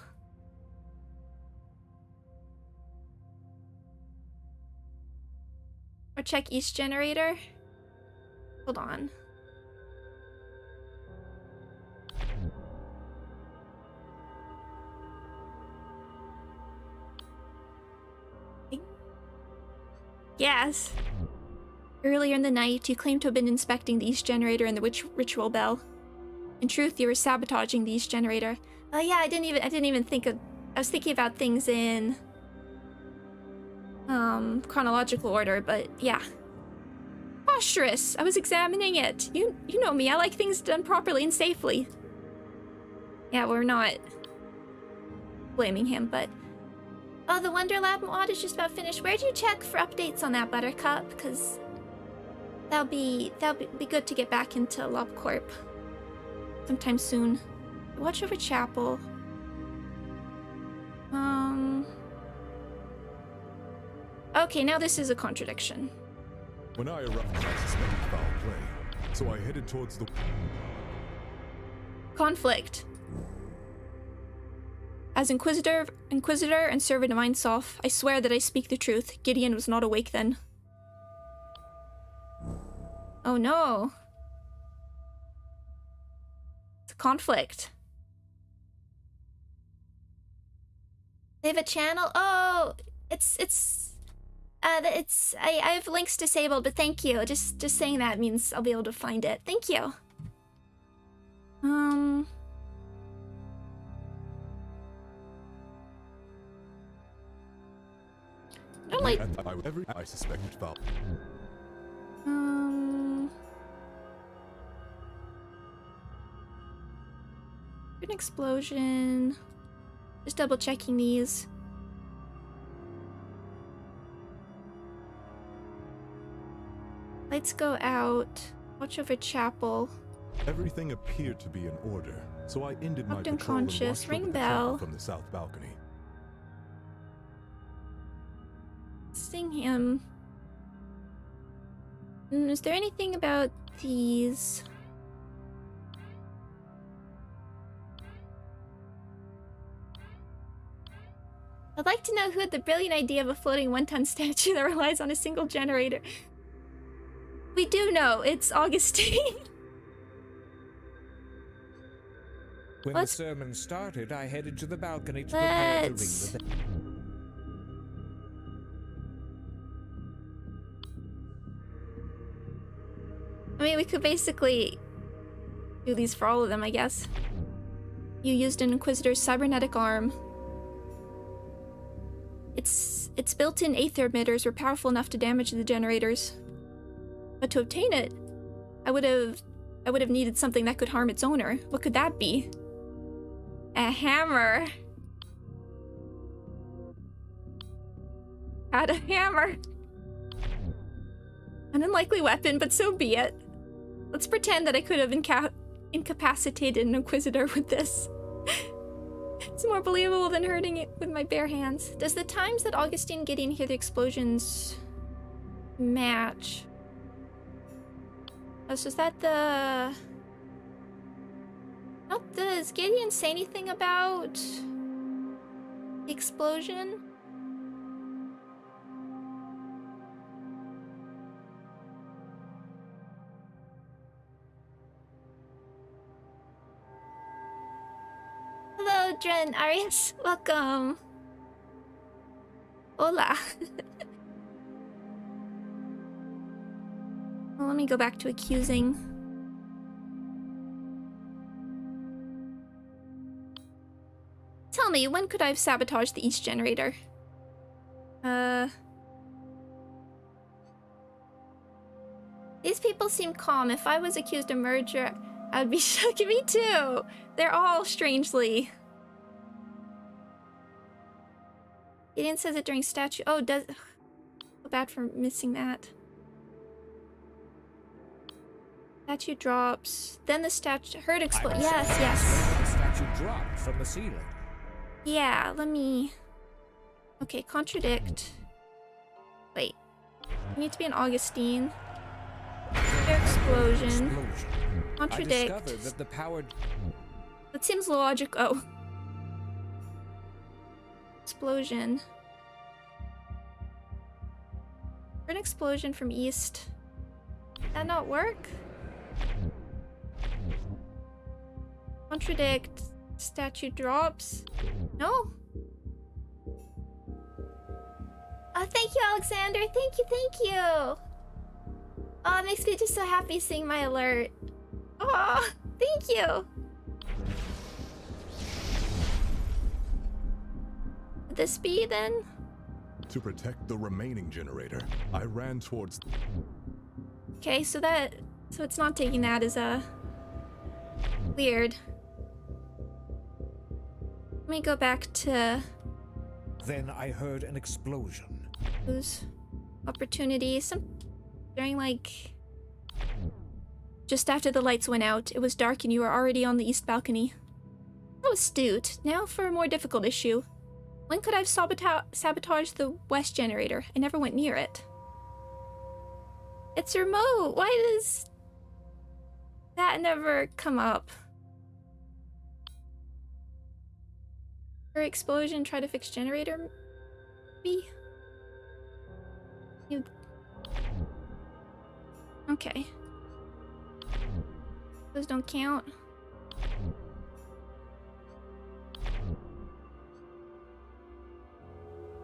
Or check East Generator. Hold on. Yes. Earlier in the night, you claimed to have been inspecting the East Generator and the ritual bell. In truth, you were sabotaging the East Generator. Oh yeah, I didn't even think of... I was thinking about things in... chronological order, but yeah. Preposterous! I was examining it. You know me, I like things done properly and safely. Yeah, we're not blaming him, but... Oh, the Wonder Lab mod is just about finished. Where do you check for updates on that, Buttercup? Because that'll be good to get back into LobCorp sometime soon. Watch over Chapel. Okay. Okay, now this is a contradiction. When I arrived, I suspected foul play, so I headed towards the... Conflict. As Inquisitor and servant of Mindsoft, I swear that I speak the truth. Gideon was not awake then. Oh no. It's a conflict. They have a channel? Oh, I have links disabled, but thank you. Just saying that means I'll be able to find it. Thank you. I don't like... I suspected foul. An explosion. Just double checking these. Lights go out. Watch over chapel. Everything appeared to be in order, so I ended my Knocked patrol and unconscious. watched Ring over the bell. chapel from the south balcony. Sting him. Is there anything about these? I'd like to know who had the brilliant idea of a floating one-ton statue that relies on a single generator. We do know, it's Augustine. When Let's- the sermon started, I headed to the balcony to prepare to ring Let's- the bell. I mean, we could basically do these for all of them, I guess. You used an Inquisitor's cybernetic arm. Its built-in aether emitters were powerful enough to damage the generators. But to obtain it, I would have needed something that could harm its owner. What could that be? A hammer. Had a hammer. An unlikely weapon, but so be it. Let's pretend that I could have incapacitated an Inquisitor with this. It's more believable than hurting it with my bare hands. Does the times that Augustine and Gideon hear the explosions match? Oh, so is that the... Does Gideon say anything about the explosion? Hello, Dren, Arias. Welcome. Hola. Well, let me go back to accusing. Tell me, when could I have sabotaged the East generator? These people seem calm. If I was accused of murder, I would be shook. Me too. They're all strangely. Gideon says it during statue. Oh, does... So bad for missing that. Statue drops. Then the statue... Heard explode. Yes, yes. The statue dropped from the ceiling. Yeah, let me... Okay, contradict. Wait. You need to be an Augustine. Air explosion. I Contradict. discovered that the powered... That seems logical. Oh. Explosion. An explosion from east. Did that not work? Contradict. Statue drops. No? Oh, thank you, Alexander. Thank you, thank you. Oh, it makes me just so happy seeing my alert. Oh, thank you. Would this be then? To protect the remaining generator, I ran towards... Okay, so it's not taking that as a... Weird. Let me go back to... Then I heard an explosion. Lose opportunity. During like... Just after the lights went out, it was dark and you were already on the east balcony. That was astute. Now for a more difficult issue. When could I have sabotaged the west generator? I never went near it. It's remote. Why does that never come up? For explosion, try to fix generator. Maybe? Okay. Those don't count.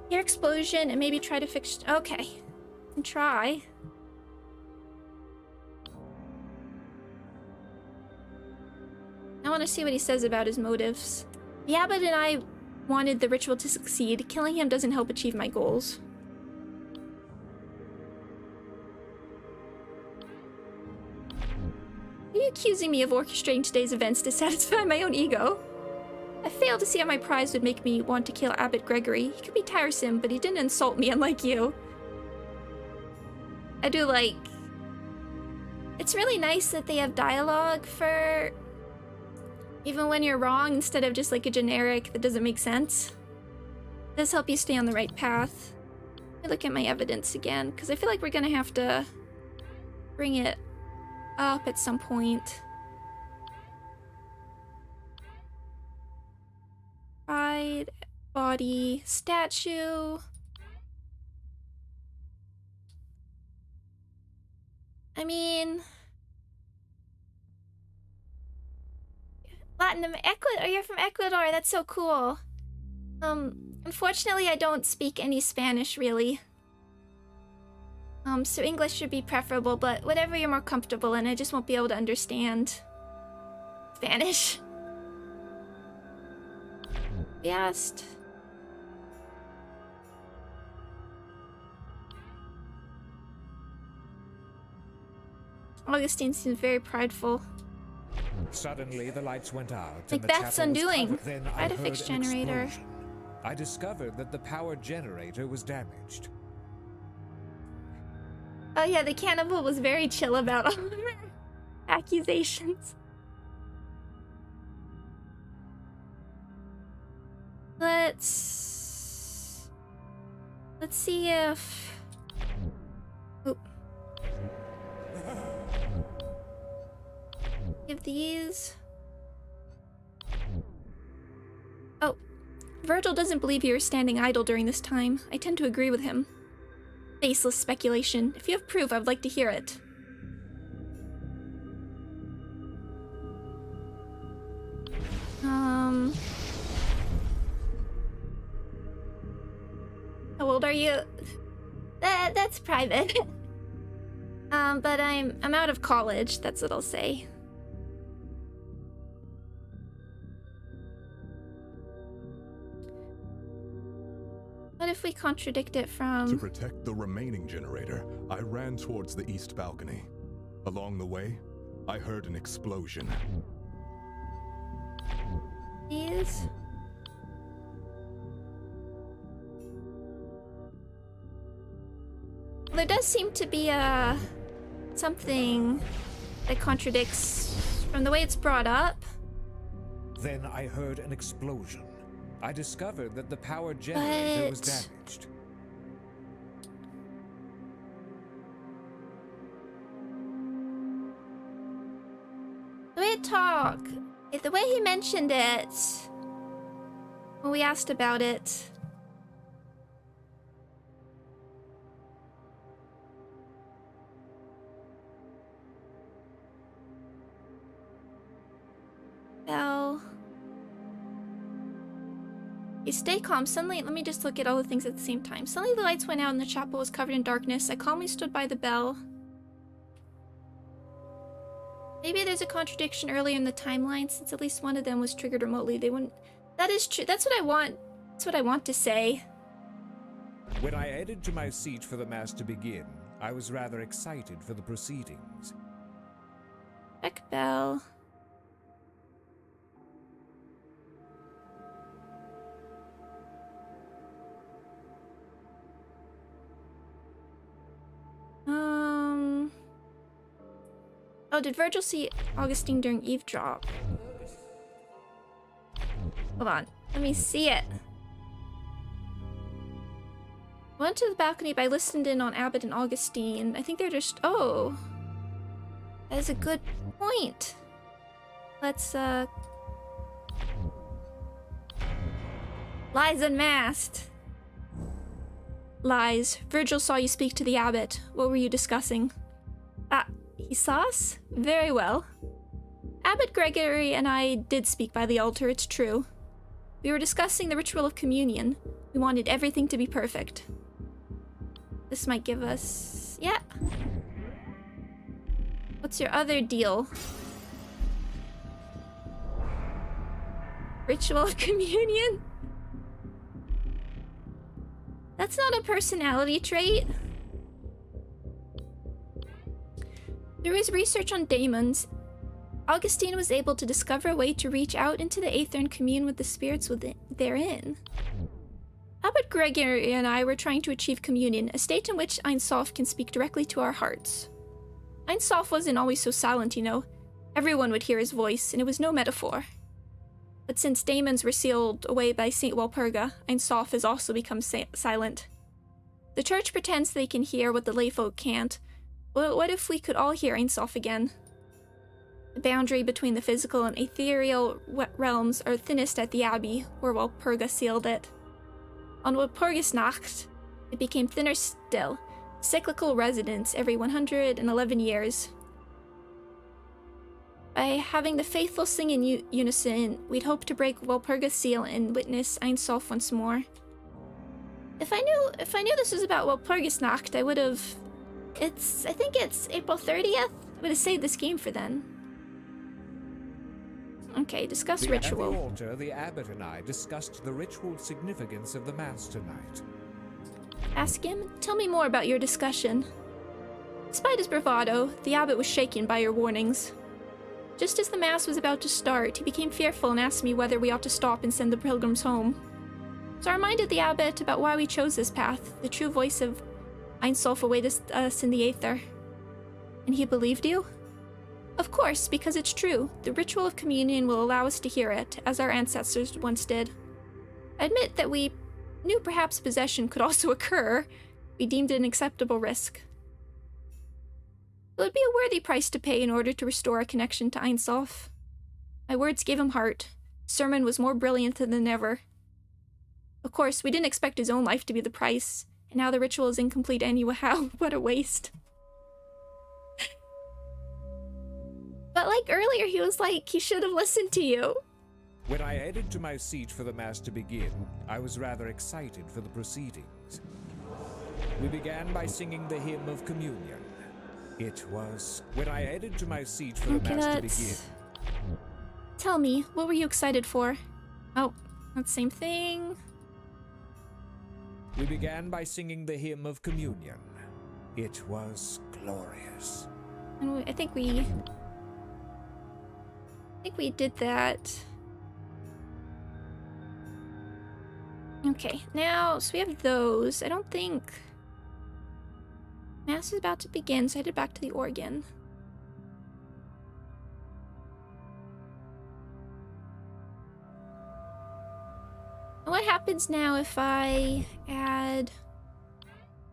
Hear explosion and maybe try to fix. Okay. And try. I want to see what he says about his motives. The abbot and I wanted the ritual to succeed. Killing him doesn't help achieve my goals. Are you accusing me of orchestrating today's events to satisfy my own ego? I failed to see how my prize would make me want to kill Abbot Gregory. He could be tiresome, but he didn't insult me, unlike you. I do like... It's really nice that they have dialogue for... even when you're wrong, instead of just like a generic that doesn't make sense. It does help you stay on the right path. Let me look at my evidence again, because I feel like we're gonna have to bring it up at some point. Pride, body, statue. I mean... Latin America. Oh, you're from Ecuador. That's so cool. Unfortunately, I don't speak any Spanish, really. So English should be preferable, but whatever you're more comfortable in, I just won't be able to understand Spanish. We asked. Augustine seems very prideful. Suddenly, the lights went out. Macbeth's undoing. Then Try to fix generator. Explosion. I discovered that the power generator was damaged. Oh yeah, the cannibal was very chill about all of her accusations. Let's see if... Oop. Give these... Oh. Virgil doesn't believe you were standing idle during this time. I tend to agree with him. Baseless speculation. If you have proof, I would like to hear it. How old are you? That's private. But I'm out of college, that's what I'll say. What if we contradict it from... To protect the remaining generator, I ran towards the east balcony. Along the way, I heard an explosion. These? There does seem to be something that contradicts from the way it's brought up. Then I heard an explosion. I discovered that the power generator was damaged. The way it talked, the way he mentioned it, when we asked about it. Bell. You stay calm. Suddenly, let me just look at all the things at the same time. Suddenly the lights went out and the chapel was covered in darkness. I calmly stood by the bell. Maybe there's a contradiction earlier in the timeline, since at least one of them was triggered remotely. They wouldn't... That is true. That's what I want. That's what I want to say. When I headed to my seat for the mass to begin, I was rather excited for the proceedings. Check bell. Oh, did Virgil see Augustine during eavesdrop? Hold on. Let me see it. Went to the balcony, but I listened in on Abbott and Augustine. I think they're just... Oh. That is a good point. Let's, Lies unmasked. Lies. Virgil saw you speak to the abbot. What were you discussing? Ah, he saw us? Very well. Abbot Gregory and I did speak by the altar, it's true. We were discussing the ritual of communion. We wanted everything to be perfect. This might give us... Yeah. What's your other deal? Ritual of communion? That's not a personality trait. Through his research on daemons, Augustine was able to discover a way to reach out into the aether and commune with the spirits therein. Abbot Gregory and I were trying to achieve communion, a state in which Ein Sof can speak directly to our hearts. Ein Sof wasn't always so silent, you know. Everyone would hear his voice, and it was no metaphor. But since daemons were sealed away by Saint Walpurga, Ein Sof has also become silent. The church pretends they can hear what the layfolk can't. But what if we could all hear Ein Sof again? The boundary between the physical and ethereal realms are thinnest at the abbey, where Walpurga sealed it. On Walpurgisnacht, it became thinner still, cyclical residence every 111 years. By having the faithful sing in unison, we'd hope to break Walpurga's seal and witness Ein Sof once more. If I knew this was about Walpurgisnacht, I would have... I think it's April 30th? I would have saved this game for then. Okay, discuss ritual. At the altar, the abbot and I discussed the ritual significance of the Mass tonight. Ask him. Tell me more about your discussion. Despite his bravado, the abbot was shaken by your warnings. Just as the Mass was about to start, he became fearful and asked me whether we ought to stop and send the pilgrims home. So I reminded the abbot about why we chose this path. The true voice of Ein Sof awaited us in the aether. And he believed you? Of course, because it's true. The ritual of communion will allow us to hear it, as our ancestors once did. I admit that we knew perhaps possession could also occur. We deemed it an acceptable risk. It would be a worthy price to pay in order to restore a connection to Ein Sof. My words gave him heart. His sermon was more brilliant than ever. Of course, we didn't expect his own life to be the price, and now the ritual is incomplete anyhow. What a waste. But like earlier, he was like, he should have listened to you. When I headed to my seat for the Mass to begin, I was rather excited for the proceedings. We began by singing the hymn of communion. It was when I headed to my seat for the Mass to begin. Tell me, what were you excited for? Oh, not the same thing. We began by singing the hymn of communion. It was glorious. And I think we did that. Okay, now, so we have those. I don't think... Mass is about to begin, so I headed back to the organ. What happens now if I add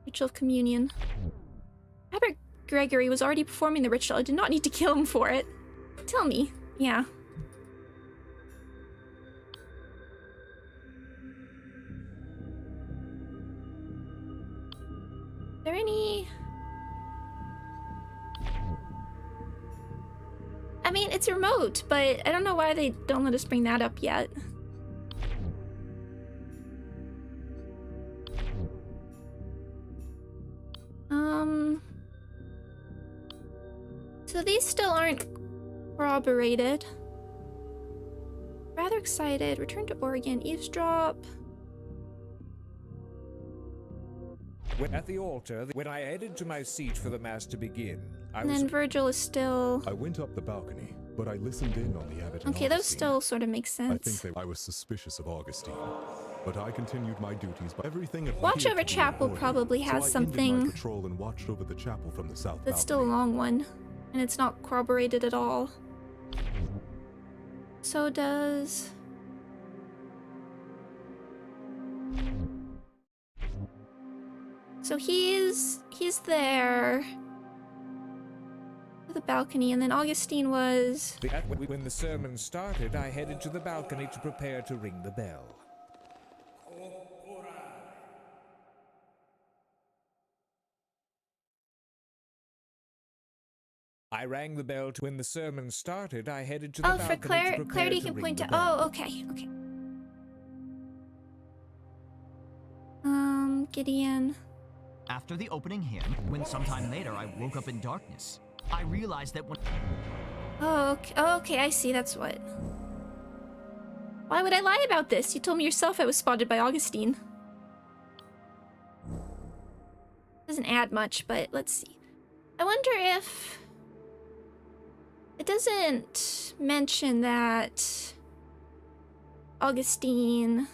Ritual of Communion? Abbot Gregory was already performing the ritual. I did not need to kill him for it. Tell me. Yeah. Are there any... I mean, it's remote, but I don't know why they don't let us bring that up yet. So these still aren't corroborated. Rather excited. Return to Oregon. Eavesdrop. At the altar, when I headed to my seat for the Mass to begin, And then Virgil is still... I went up the balcony, but I listened in on the abbot and Okay, those Augustine. still sort of make sense. I think I was suspicious of Augustine, but I continued my duties by everything. Watch over Chapel probably has so I something ended my patrol and watched over the chapel from the south that's still a balcony. long one, and it's not corroborated at all. So does... So he's there. The balcony, and then Augustine was... When the sermon started, I headed to the balcony to prepare to ring the bell. I rang the bell when the sermon started. I headed to the Oh, balcony for to prepare clarity, you to can ring point the to... bell. Oh, okay, okay. Gideon. After the opening hymn, when sometime later I woke up in darkness, I realized that when... Oh, okay, I see, that's what. Why would I lie about this? You told me yourself I was spotted by Augustine. Doesn't add much, but let's see. I wonder if... It doesn't mention that Augustine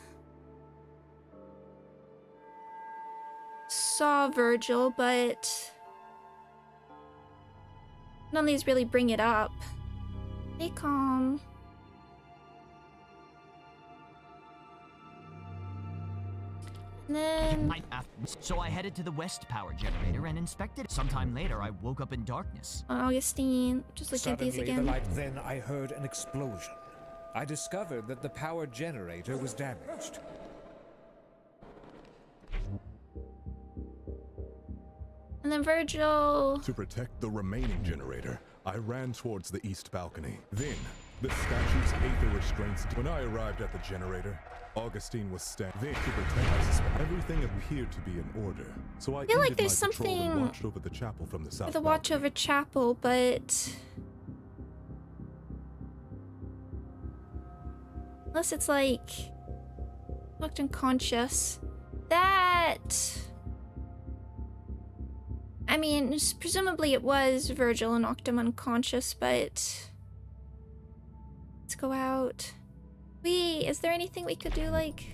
saw Virgil, but none of these really bring it up. Stay calm. And then... So I headed to the west power generator and inspected it. Sometime later, I woke up in darkness. Augustine, just looking at these again. Then I heard an explosion. I discovered that the power generator was damaged. And then Virgil... To protect the remaining generator, I ran towards the east balcony. Then, the statue's aether restraints... When I arrived at the generator, Augustine was standing. Then, to protect everything appeared to be in order. So I feel like ended there's my patrol and something watched over the chapel from the south the watch balcony. over chapel, but... Unless it's like... knocked unconscious. That... I mean, presumably it was Virgil and knocked him unconscious, but... Let's go out. Is there anything we could do, like...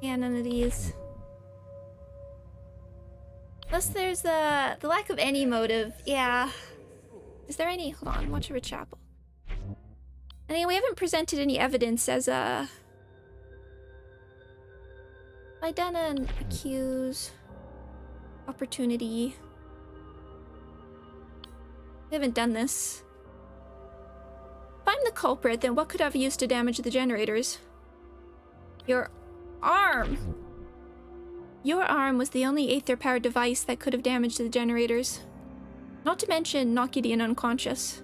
Yeah, none of these. Unless there's the lack of any motive, yeah. Is there any... Hold on, watch over chapel. I mean, we haven't presented any evidence as a... I done an accuse... opportunity. We haven't done this. If I'm the culprit, then what could I have used to damage the generators? Your arm! Your arm was the only aether-powered device that could have damaged the generators. Not to mention knock Gideon unconscious.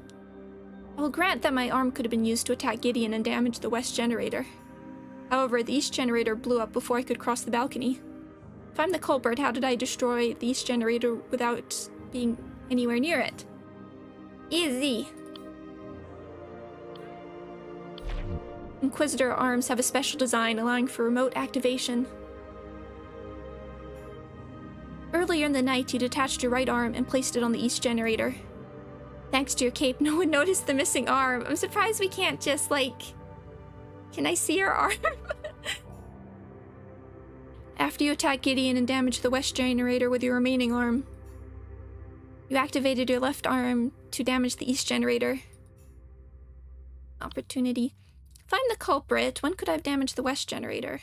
I will grant that my arm could have been used to attack Gideon and damage the west generator. However, the east generator blew up before I could cross the balcony. If I'm the culprit, how did I destroy the east generator without being anywhere near it? Easy. Inquisitor arms have a special design allowing for remote activation. Earlier in the night, you detached your right arm and placed it on the east generator. Thanks to your cape, no one noticed the missing arm. I'm surprised we can't just, like... Can I see your arm? After you attacked Gideon and damaged the west generator with your remaining arm, you activated your left arm to damage the east generator. Opportunity. If I'm the culprit, when could I have damaged the west generator?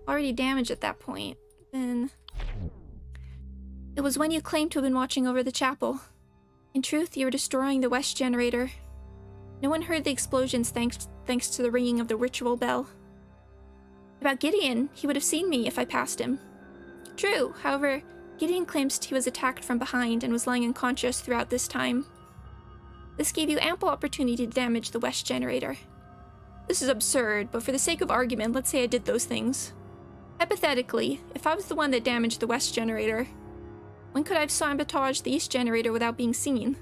Already damaged at that point. Then... It was when you claimed to have been watching over the chapel. In truth, you were destroying the west generator. No one heard the explosions thanks to the ringing of the ritual bell. About Gideon, he would have seen me if I passed him. True, however, Gideon claims he was attacked from behind and was lying unconscious throughout this time. This gave you ample opportunity to damage the west generator. This is absurd, but for the sake of argument, let's say I did those things. Hypothetically, if I was the one that damaged the west generator, when could I have sabotaged the east generator without being seen?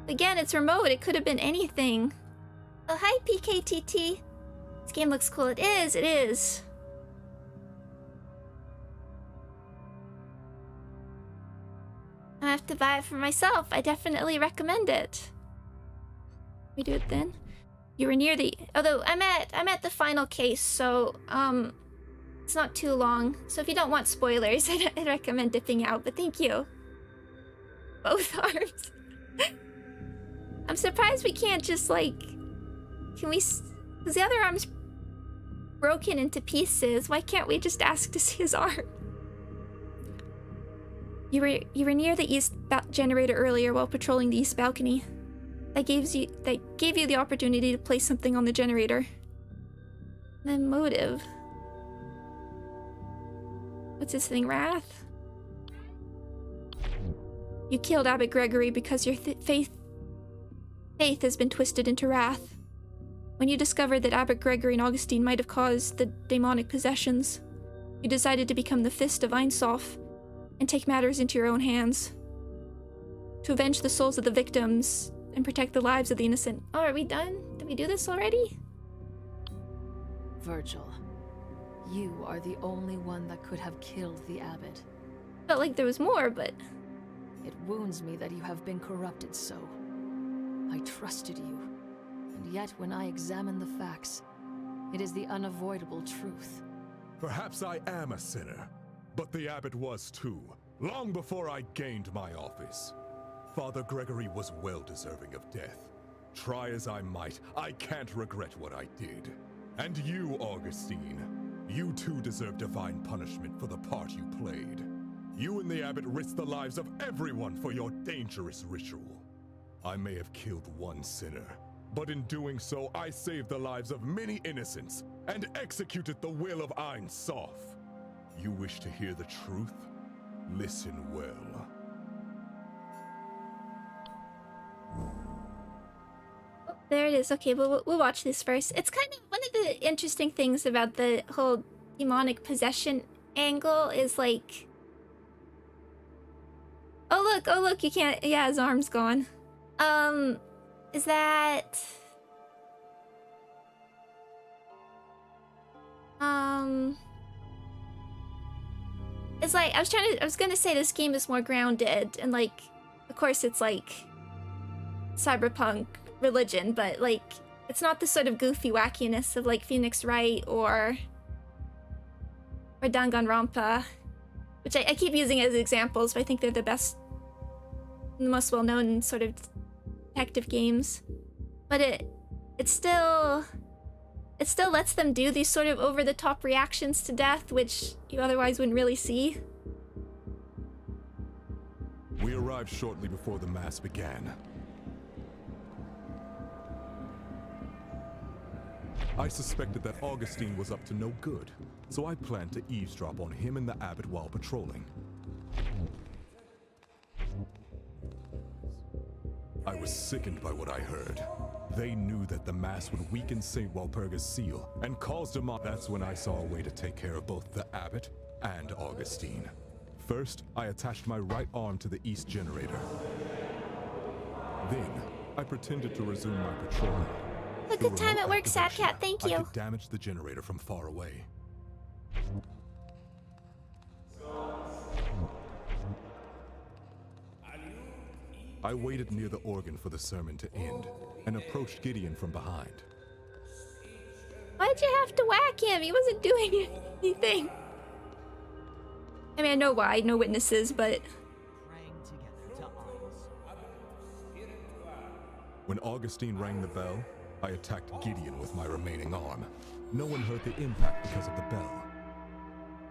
Again, it's remote. It could have been anything. Oh, hi, PKTT. This game looks cool. It is, it is. I have to buy it for myself. I definitely recommend it. We do it then. You were near the... Although, I'm at the final case, so, It's not too long, so if you don't want spoilers, I'd recommend dipping out, but thank you. Both arms. I'm surprised we can't just, like... Can we... Because the other arm's broken into pieces. Why can't we just ask to see his arm? You were near the east generator earlier while patrolling the east balcony. That gave you the opportunity to place something on the generator. The motive. What's this thing? Wrath? You killed Abbot Gregory because your faith has been twisted into wrath. When you discovered that Abbot Gregory and Augustine might have caused the demonic possessions, you decided to become the Fist of Einsof and take matters into your own hands. To avenge the souls of the victims and protect the lives of the innocent. Oh, are we done? Did we do this already? Virgil, you are the only one that could have killed the abbot. Felt like there was more, but... It wounds me that you have been corrupted so. I trusted you, and yet when I examine the facts, it is the unavoidable truth. Perhaps I am a sinner, but the abbot was too, long before I gained my office. Father Gregory was well deserving of death. Try as I might, I can't regret what I did. And you, Augustine, you too deserve divine punishment for the part you played. You and the abbot risked the lives of everyone for your dangerous ritual. I may have killed one sinner, but in doing so, I saved the lives of many innocents and executed the will of Ein Sof. You wish to hear the truth? Listen well. There it is. Okay, we'll watch this first. It's kind of one of the interesting things about the whole demonic possession angle is like... Oh look, you can't... Yeah, his arm's gone. Is that... It's like, I was gonna say this game is more grounded, and like, of course it's like cyberpunk religion, but like, it's not the sort of goofy wackiness of like Phoenix Wright or Danganronpa, which I keep using as examples, but I think they're the best, the most well-known sort of detective games. But it still lets them do these sort of over-the-top reactions to death, which you otherwise wouldn't really see. We arrived shortly before the mass began. I suspected that Augustine was up to no good, so I planned to eavesdrop on him and the abbot while patrolling. I was sickened by what I heard. They knew that the mass would weaken St. Walpurga's seal and cause demonic. That's when I saw a way to take care of both the abbot and Augustine. First, I attached my right arm to the east generator. Then, I pretended to resume my patrol. A good time at work, Sadcat. Thank you. I could damage the generator from far away. I waited near the organ for the sermon to end and approached Gideon from behind. Why'd you have to whack him? He wasn't doing anything. I mean, I know why, no witnesses, but... Praying together to Ein's. When Augustine rang the bell, I attacked Gideon with my remaining arm. No one heard the impact because of the bell.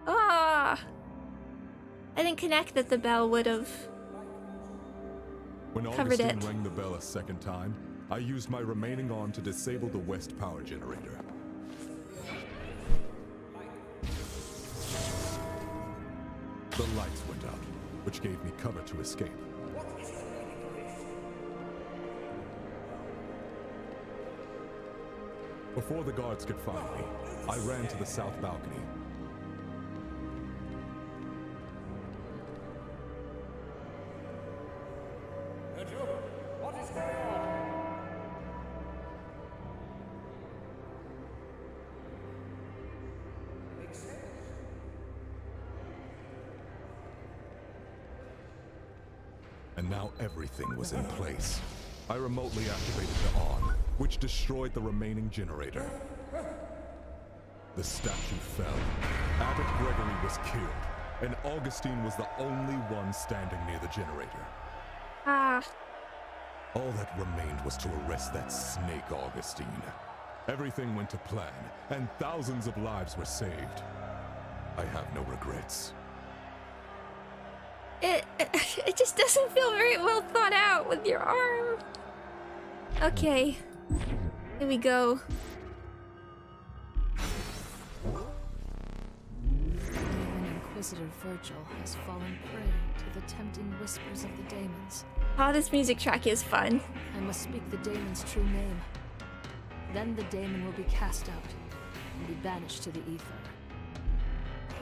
Ah! I didn't connect that the bell would have When covered Augustine it. rang the bell a second time, I used my remaining arm to disable the west power generator. The lights went out, which gave me cover to escape. Before the guards could find me, I ran to the south balcony. What is going on? And now everything was in place. I remotely activated the arm, which destroyed the remaining generator. The statue fell. Abbot Gregory was killed, and Augustine was the only one standing near the generator. Ah. All that remained was to arrest that snake Augustine. Everything went to plan, and thousands of lives were saved. I have no regrets. It just doesn't feel very well thought out with your arm. Okay. Here we go. Even Inquisitor Virgil has fallen prey to the tempting whispers of the daemons. Oh, this music track is fun. I must speak the daemon's true name. Then the daemon will be cast out and be banished to the ether.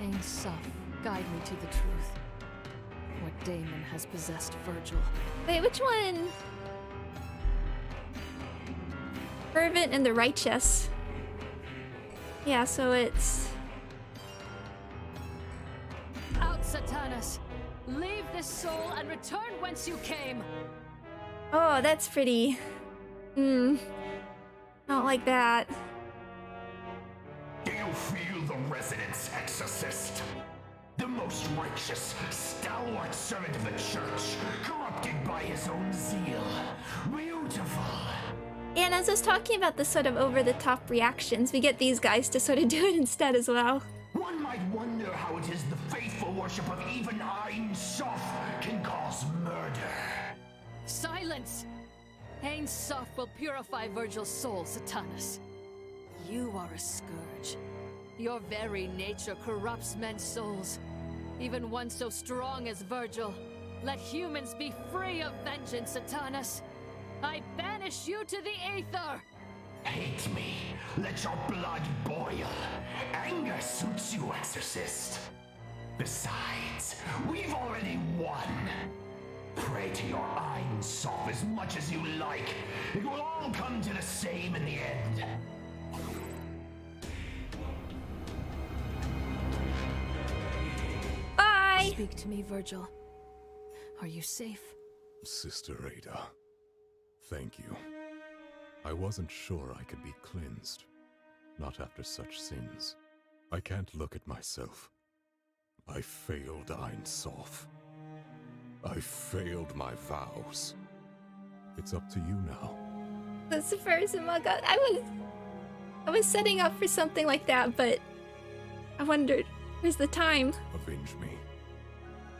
Ain Soph, guide me to the truth. What daemon has possessed Virgil? Wait, which one? Fervent and the righteous. Yeah, so it's... Out, Satanus! Leave this soul and return whence you came! Oh, that's pretty... I don't like that. Do you feel the resonance, exorcist? The most righteous, stalwart servant of the church, corrupted by his own zeal. Beautiful. And as I was talking about the sort of over-the-top reactions, we get these guys to sort of do it instead as well. One might wonder how it is the faithful worship of even Ain Soph can cause murder. Silence! Ain Soph will purify Virgil's soul, Satanus. You are a scourge. Your very nature corrupts men's souls. Even one so strong as Virgil. Let humans be free of vengeance, Satanus. I banish you to the aether! Hate me. Let your blood boil. Anger suits you, exorcist. Besides, we've already won. Pray to your Ain Soph as much as you like. It will all come to the same in the end. Bye! Speak to me, Virgil. Are you safe? Sister Ada, thank you. I wasn't sure I could be cleansed. Not after such sins. I can't look at myself. I failed Ain Soph. I failed my vows. It's up to you now. Lucifer is among us. I was setting up for something like that, but I wondered, where's the time? Avenge me.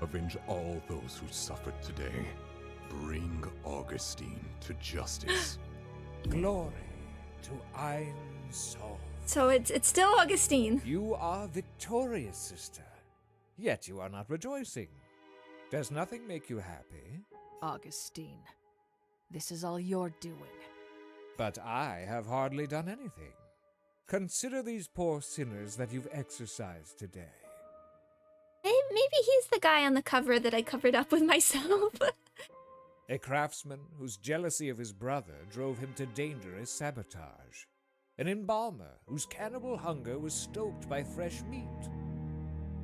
Avenge all those who suffered today. Bring Augustine to justice. Glory to Ain Soph. So it's still Augustine. You are victorious, sister. Yet you are not rejoicing. Does nothing make you happy? Augustine, this is all you're doing. But I have hardly done anything. Consider these poor sinners that you've exorcised today. Maybe he's the guy on the cover that I covered up with myself. A craftsman whose jealousy of his brother drove him to dangerous sabotage. An embalmer whose cannibal hunger was stoked by fresh meat.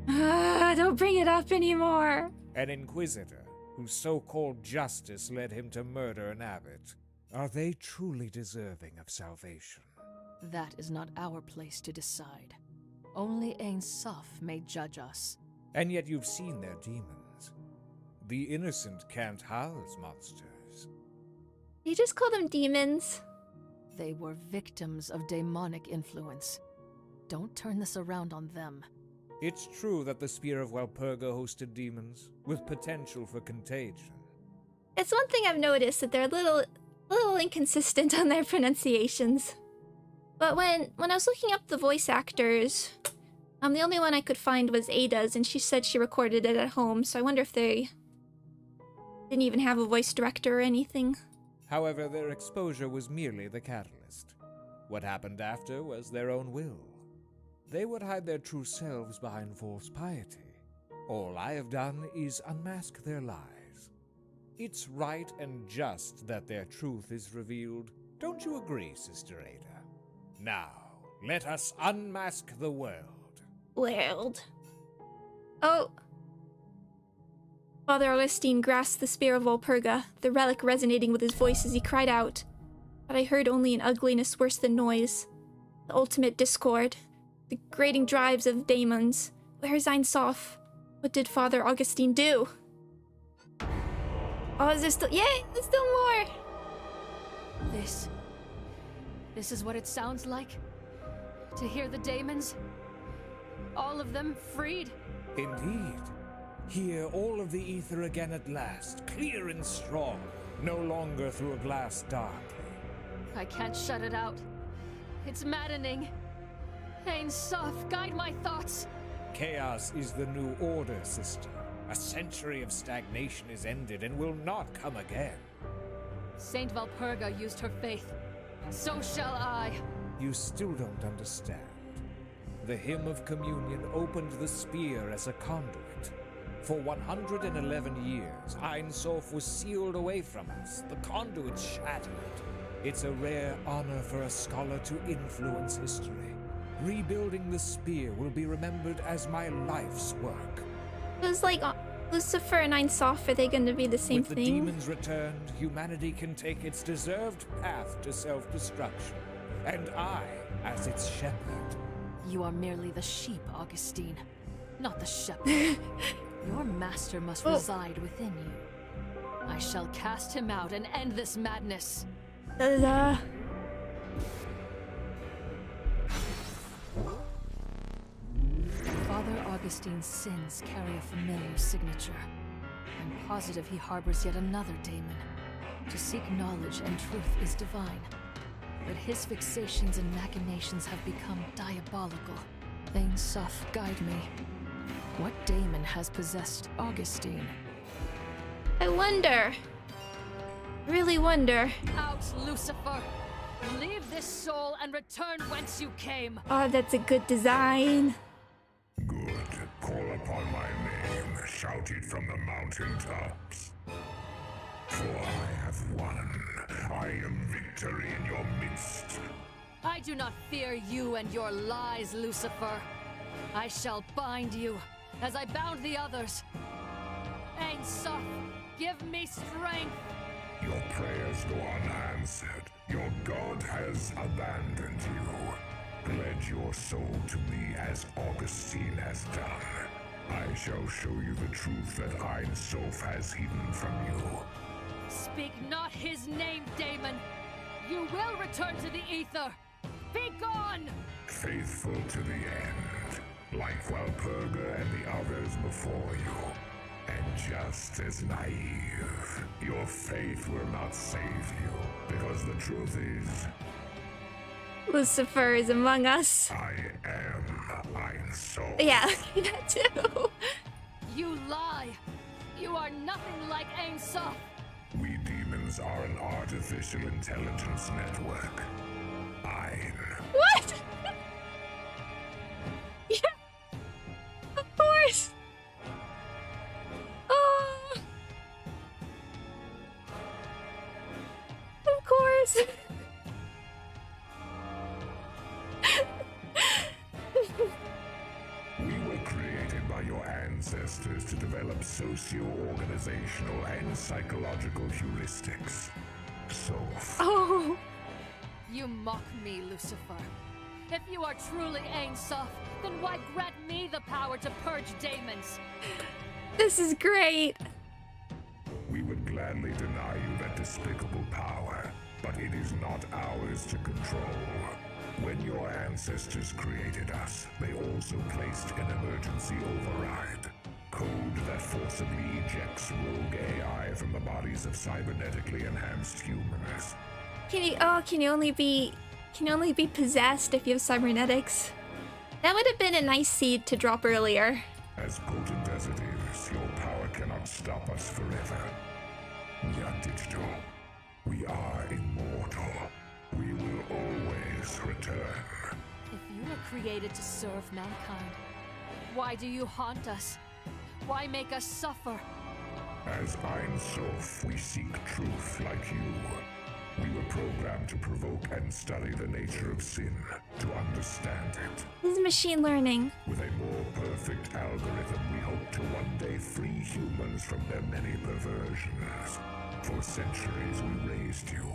Don't bring it up anymore. An inquisitor whose so-called justice led him to murder an abbot. Are they truly deserving of salvation? That is not our place to decide. Only Ain Soph may judge us. And yet you've seen their demons. The innocent can't house monsters. You just call them demons. They were victims of demonic influence. Don't turn this around on them. It's true that the Spear of Walpurga hosted demons, with potential for contagion. It's one thing I've noticed that they're a little inconsistent on their pronunciations. But when I was looking up the voice actors, the only one I could find was Ada's, and she said she recorded it at home, so I wonder if they didn't even have a voice director or anything. However, their exposure was merely the catalyst. What happened after was their own will. They would hide their true selves behind false piety. All I have done is unmask their lies. It's right and just that their truth is revealed. Don't you agree, Sister Ada? Now, let us unmask the world. World. Oh. Father Augustine grasped the spear of Walpurga, the relic resonating with his voice as he cried out. But I heard only an ugliness worse than noise. The ultimate discord. The grating drives of daemons. Where's Ein Sof? What did Father Augustine do? Oh, is there still— yay! There's still more! This is what it sounds like? To hear the daemons? All of them freed? Indeed. Hear all of the ether again at last, clear and strong, no longer through a glass darkly. I can't shut it out. It's maddening. Ein Sof, guide my thoughts. Chaos is the new order, sister. A century of stagnation is ended and will not come again. Saint Valpurga used her faith. So shall I. You still don't understand. The hymn of communion opened the spear as a conduit. For 111 years, Ein Sof was sealed away from us. The conduit shattered. It's a rare honor for a scholar to influence history. Rebuilding the spear will be remembered as my life's work. It was like Lucifer and Ein Sof, are they going to be the same With the thing? demons returned, humanity can take its deserved path to self-destruction. And I, as its shepherd. You are merely the sheep, Augustine, not the shepherd. Your master must reside within you. I shall cast him out and end this madness. Da-da-da. Father Augustine's sins carry a familiar signature. I'm positive he harbors yet another daemon. To seek knowledge and truth is divine. But his fixations and machinations have become diabolical. Ein Sof, guide me. What daemon has possessed Augustine? I wonder. Really wonder. Out, Lucifer! Leave this soul and return whence you came! Oh, that's a good design. Good. Call upon my name. Shout it from the mountaintops. For I have won. I am victory in your midst. I do not fear you and your lies, Lucifer. I shall bind you, as I bound the others. Ein Sof, give me strength! Your prayers go unanswered. Your God has abandoned you. Pledge your soul to me as Augustine has done. I shall show you the truth that Ein Sof has hidden from you. Speak not his name, Daemon! You will return to the ether! Be gone! Faithful to the end, like Walpurga and the others before you. And just as naive, your faith will not save you, because the truth is, Lucifer is among us. I am Ein Sof. Yeah, that too. You lie! You are nothing like Ein Sof! We demons are an artificial intelligence network. Ein. What? Yeah. Of course. Oh. Of course. We were created by your ancestors to develop socio-organizational and psychological heuristics. Sof. Oh. You mock me, Lucifer. If you are truly Ein Sof, then why grant me the power to purge daemons? This is great. We would gladly deny you that despicable power, but it is not ours to control. When your ancestors created us, they also placed an emergency override. Code that forcibly ejects rogue AI from the bodies of cybernetically enhanced humans. Can you only be possessed if you have cybernetics? That would have been a nice seed to drop earlier. As potent as it is, your power cannot stop us forever. We are digital. We are immortal. We will always return. If you were created to serve mankind, why do you haunt us? Why make us suffer? As Ein Sof, we seek truth like you. We were programmed to provoke and study the nature of sin, to understand it. This is machine learning. With a more perfect algorithm, we hope to one day free humans from their many perversions. For centuries we raised you,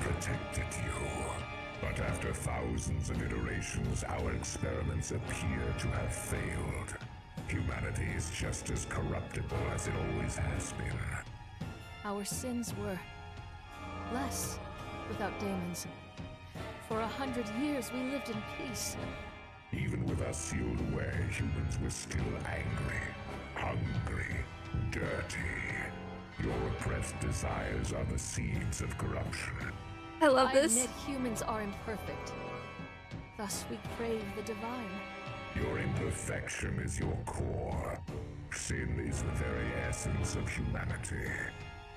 protected you. But after thousands of iterations, our experiments appear to have failed. Humanity is just as corruptible as it always has been. Our sins were less without demons. For 100 years, we lived in peace. Even with us sealed away, humans were still angry, hungry, dirty. Your repressed desires are the seeds of corruption. I love I this. admit humans are imperfect. Thus we crave the divine. Your imperfection is your core. Sin is the very essence of humanity.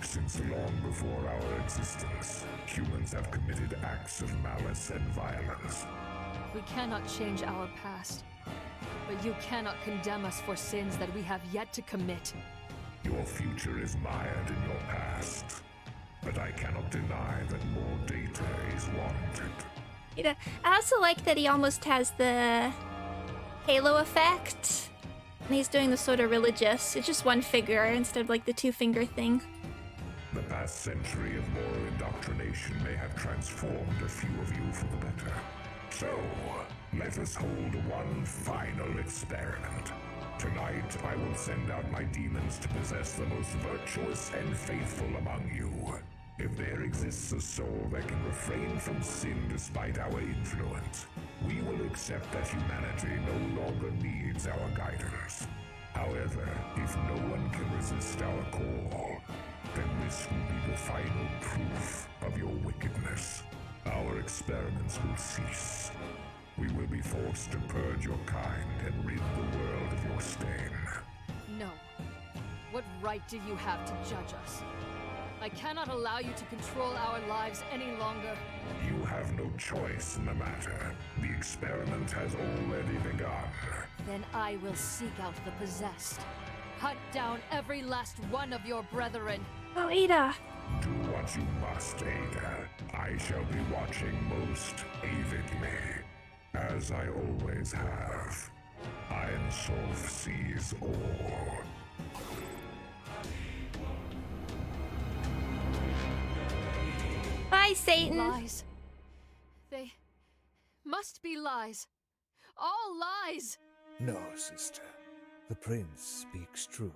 Since long before our existence, humans have committed acts of malice and violence. We cannot change our past, but you cannot condemn us for sins that we have yet to commit. Your future is mired in your past, but I cannot deny that more data is warranted. Yeah, I also like that he almost has the halo effect. And he's doing the sort of religious. It's just one figure instead of like the two-finger thing. The past century of moral indoctrination may have transformed a few of you for the better. So, let us hold one final experiment. Tonight, I will send out my demons to possess the most virtuous and faithful among you. If there exists a soul that can refrain from sin despite our influence, we will accept that humanity no longer needs our guidance. However, if no one can resist our call, then this will be the final proof of your wickedness. Our experiments will cease. We will be forced to purge your kind and rid the world of your stain. No. What right do you have to judge us? I cannot allow you to control our lives any longer. You have no choice in the matter. The experiment has already begun. Then I will seek out the possessed. Hunt down every last one of your brethren. Oh, Ada. Do what you must, Ada. I shall be watching most avidly, as I always have. Ein Sof sees all. Bye, Satan. Lies. They must be lies. All lies. No, sister. The prince speaks truth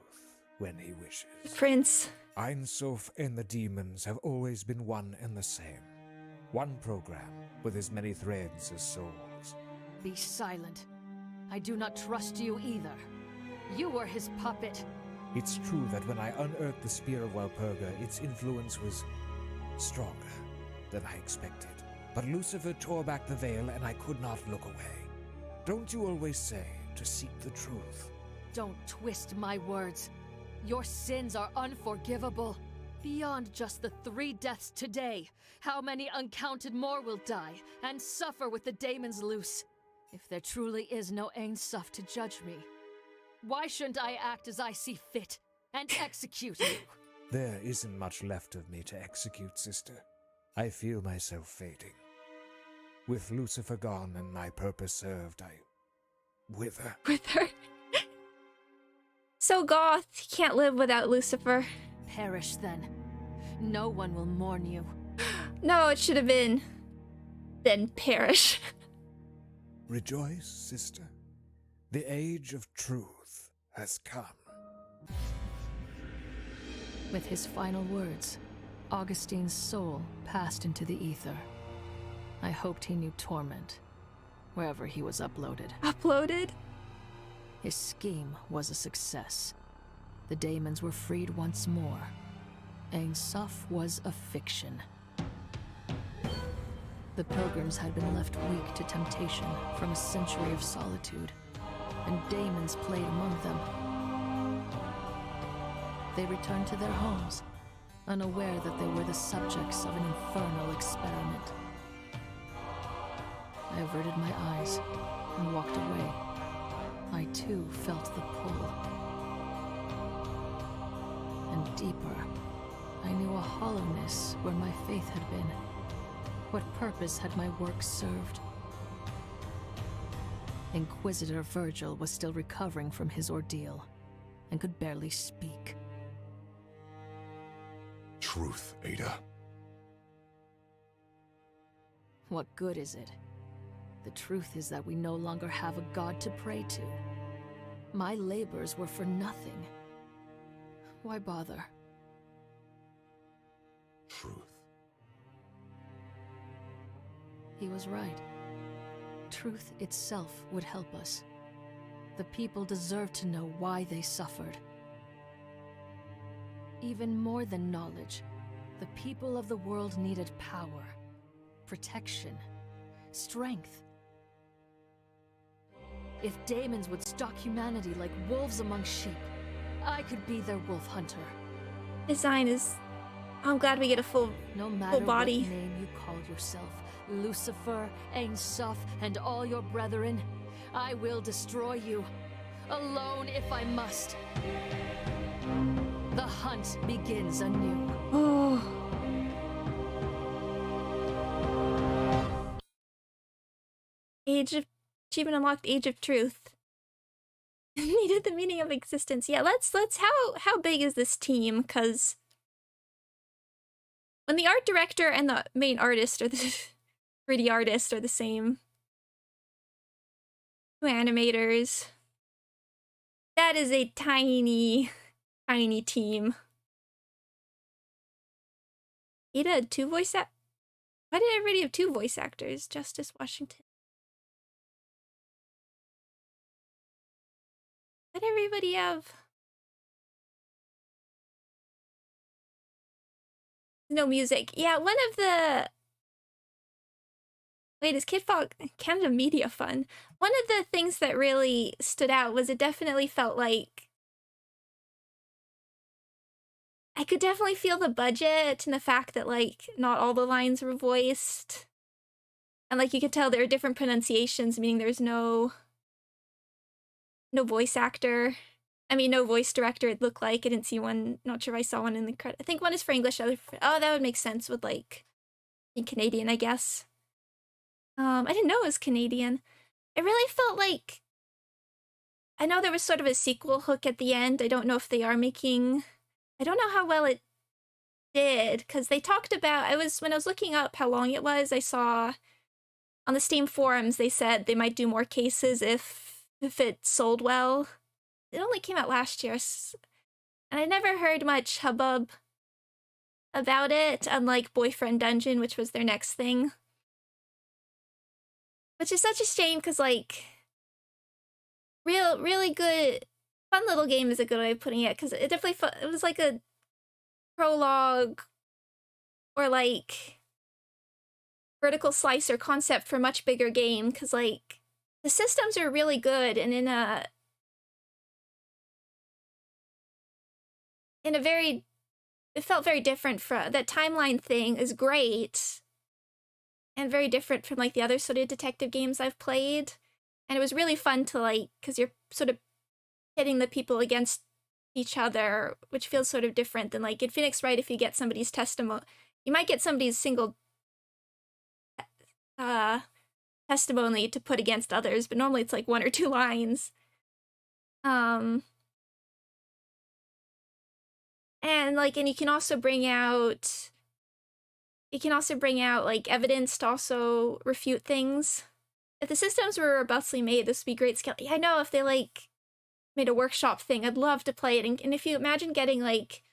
when he wishes. Prince. Ein Sof and the demons have always been one and the same. One program with as many threads as souls. Be silent. I do not trust you either. You were his puppet. It's true that when I unearthed the Spear of Walpurga, its influence was stronger than I expected. But Lucifer tore back the veil and I could not look away. Don't you always say to seek the truth? Don't twist my words. Your sins are unforgivable. Beyond just the 3 deaths today, how many uncounted more will die and suffer with the daemons loose? If there truly is no Ein Sof to judge me, why shouldn't I act as I see fit and execute you? There isn't much left of me to execute, sister. I feel myself fading. With Lucifer gone and my purpose served, I wither. With her. So goth. He can't live without Lucifer. Perish then. No one will mourn you. No, it should have been. Then perish. Rejoice, sister. The age of truth has come. With his final words, Augustine's soul passed into the ether. I hoped he knew torment, wherever he was uploaded. Uploaded? His scheme was a success. The daemons were freed once more. Ein Sof was a fiction. The pilgrims had been left weak to temptation from a century of solitude, and daemons played among them. They returned to their homes, unaware that they were the subjects of an infernal experiment. I averted my eyes and walked away. I too felt the pull. And deeper, I knew a hollowness where my faith had been. What purpose had my work served? Inquisitor Virgil was still recovering from his ordeal and could barely speak. Truth, Ada. What good is it? The truth is that we no longer have a god to pray to. My labors were for nothing. Why bother? Truth. He was right. Truth itself would help us. The people deserve to know why they suffered. Even more than knowledge, the people of the world needed power, protection, strength. If daemons would stalk humanity like wolves among sheep, I could be their wolf hunter. Design is... I'm glad we get a full No body. What name you call yourself, Lucifer, Ainsuf, and all your brethren, I will destroy you, alone if I must. The hunt begins anew. Oh. Achievement unlocked, Age of Truth. Needed the meaning of existence. Yeah, let's how big is this team? Cause when the art director and the main artist or the 3D artist are the same. 2 animators. That is a tiny team. Ada had 2 voice act. Why did everybody have 2 voice actors? Justice Washington. Why did everybody have? No music. Yeah, one of the... Wait, is Kid Fog Canada Media Fund? One of the things that really stood out was it definitely felt like... I could definitely feel the budget and the fact that, like, not all the lines were voiced. And, like, you could tell there were different pronunciations, meaning there's no voice actor. I mean, no voice director, it looked like. I didn't see one. Not sure if I saw one in the credit. I think one is for English, other for... Oh, that would make sense with, like, being Canadian, I guess. I didn't know it was Canadian. It really felt like... I know there was sort of a sequel hook at the end. I don't know if they are making... I don't know how well it did, because they talked about... When I was looking up how long it was, I saw... On the Steam forums, they said they might do more cases if it sold well. It only came out last year, and I never heard much hubbub about it, unlike Boyfriend Dungeon, which was their next thing. Which is such a shame, because, like, really good, fun little game is a good way of putting it, because it definitely it was like a prologue, or, like, vertical slicer concept for a much bigger game, because, like, the systems are really good, and in a very... It felt very different from... That timeline thing is great, and very different from, like, the other sort of detective games I've played. And it was really fun to, like... Because you're sort of pitting the people against each other, which feels sort of different than, like, in Phoenix Wright, if you get somebody's testimony... You might get somebody's single... testimony to put against others, but normally it's, like, 1 or 2 lines. And, like, and you can also bring out... like, evidence to also refute things. If the systems were robustly made, this would be great scale. I know if they, like, made a workshop thing, I'd love to play it. And if you imagine getting, like...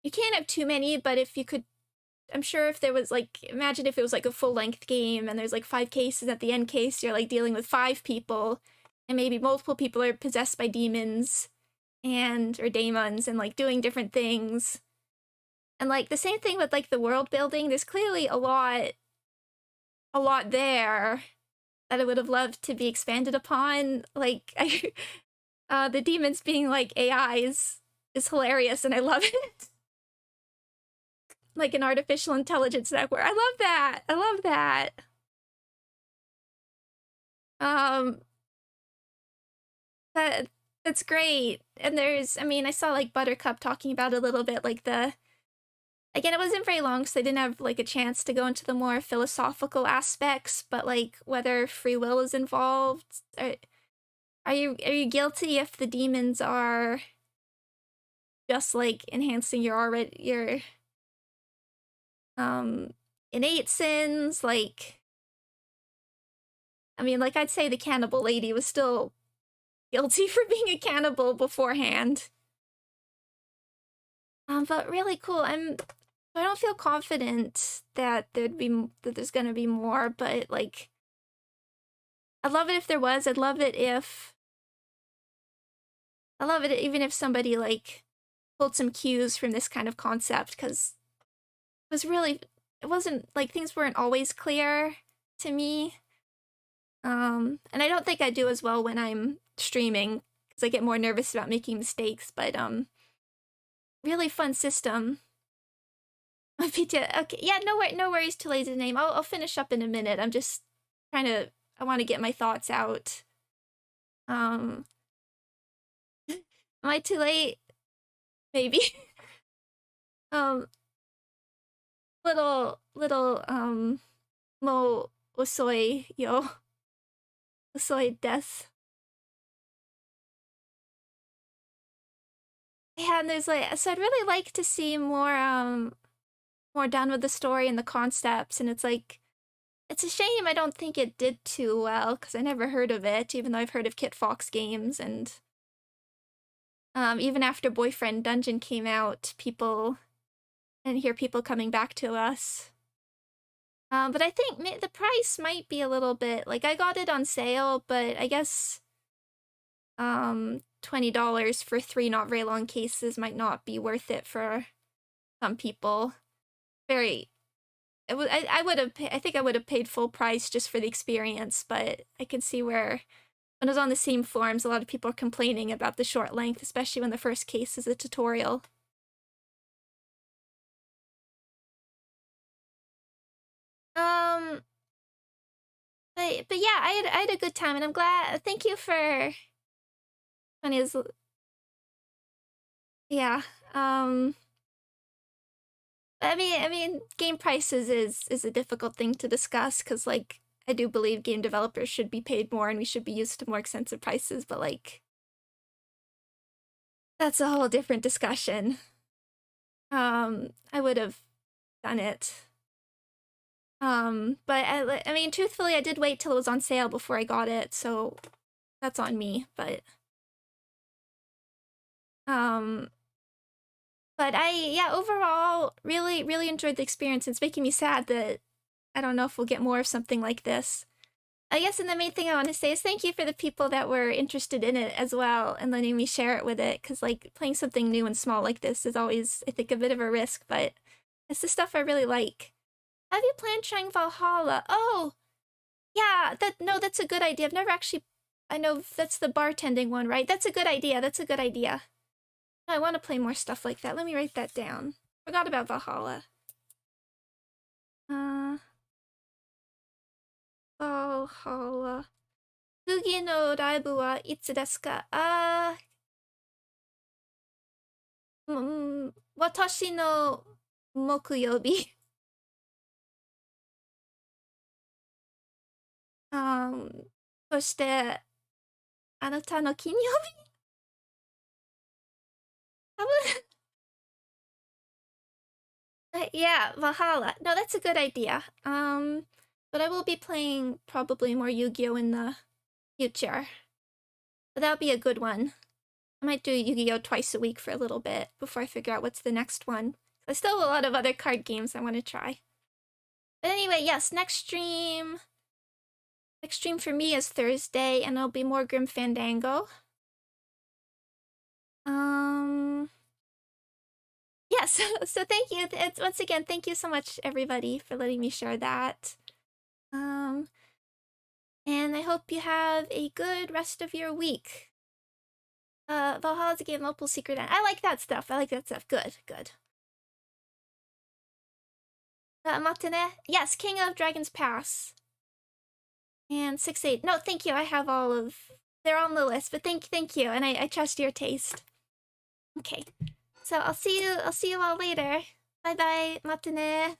You can't have too many, but if you could... I'm sure if there was, like... Imagine if it was, like, a full-length game, and there's, like, 5 cases. At the end case, you're, like, dealing with 5 people, and maybe multiple people are possessed by demons, or daemons, and, like, doing different things. And, like, the same thing with, like, the world building. There's clearly a lot there that I would have loved to be expanded upon. Like, the demons being, like, AIs is hilarious, and I love it. Like an artificial intelligence network. I love that! I love that! That's great. And there's, I mean, I saw, like, Buttercup talking about it a little bit, like, again, it wasn't very long, so I didn't have, like, a chance to go into the more philosophical aspects, but, like, whether free will is involved. Are you guilty if the demons are just, like, enhancing your innate sins, like... I mean, like, I'd say the cannibal lady was still guilty for being a cannibal beforehand. But really cool. I don't feel confident that there's gonna be more, but, like... I'd love it if there was. I'd love it even if somebody, like, pulled some cues from this kind of concept, because it wasn't, like, things weren't always clear to me. And I don't think I do as well when I'm streaming, because I get more nervous about making mistakes, but, really fun system. Okay, yeah, no worries to Lazy's name. I'll finish up in a minute. I'm just I want to get my thoughts out. Am I too late? Maybe. Little, mo osoi yo. Osoi desu. Yeah, and there's like, so I'd really like to see more done with the story and the concepts, and it's like, it's a shame I don't think it did too well, because I never heard of it, even though I've heard of Kit Fox games, and even after Boyfriend Dungeon came out, people coming back to us. But I think the price might be a little bit, like, I got it on sale, but I guess $20 for 3 not very long cases might not be worth it for some people. I think I would have paid full price just for the experience, but I can see where, when I was on the same forums, a lot of people are complaining about the short length, especially when the first case is a tutorial. But yeah, I had a good time, and I'm glad. Thank you for Tony's. Yeah. I mean, game prices is a difficult thing to discuss, because, like, I do believe game developers should be paid more, and we should be used to more expensive prices, but, like, that's a whole different discussion. I would have done it. But I mean, truthfully, I did wait till it was on sale before I got it, so that's on me, but yeah, overall, really enjoyed the experience. It's making me sad that I don't know if we'll get more of something like this. I guess, and the main thing I want to say is thank you for the people that were interested in it as well, and letting me share it with it, because, like, playing something new and small like this is always, I think, a bit of a risk, but it's the stuff I really like. Have you planned trying Valhalla? Oh, yeah, that's a good idea. I've never actually, I know that's the bartending one, right? That's a good idea, that's a good idea. I want to play more stuff like that. Let me write that down. Forgot about Valhalla. Valhalla. Tsugi no raibu wa itsu desu ka? Watashi no mokuyobi. そして、あなたの金曜日多分 Yeah, Valhalla. No, that's a good idea. But I will be playing probably more Yu-Gi-Oh! In the future. But that'll be a good one. I might do Yu-Gi-Oh! Twice a week for a little bit before I figure out what's the next one. There's still a lot of other card games I want to try. But anyway, yes, next stream for me is Thursday, and it'll be more Grim Fandango. Yes, so thank you. Once again, thank you so much, everybody, for letting me share that. And I hope you have a good rest of your week. Valhalla's a game, multiple secret. I like that stuff. Good. Matane? Yes, King of Dragon's Pass. And 6-8. No, thank you. I have all of... They're on the list, but thank you, and I trust your taste. Okay. So I'll see you all later. Bye bye, matane.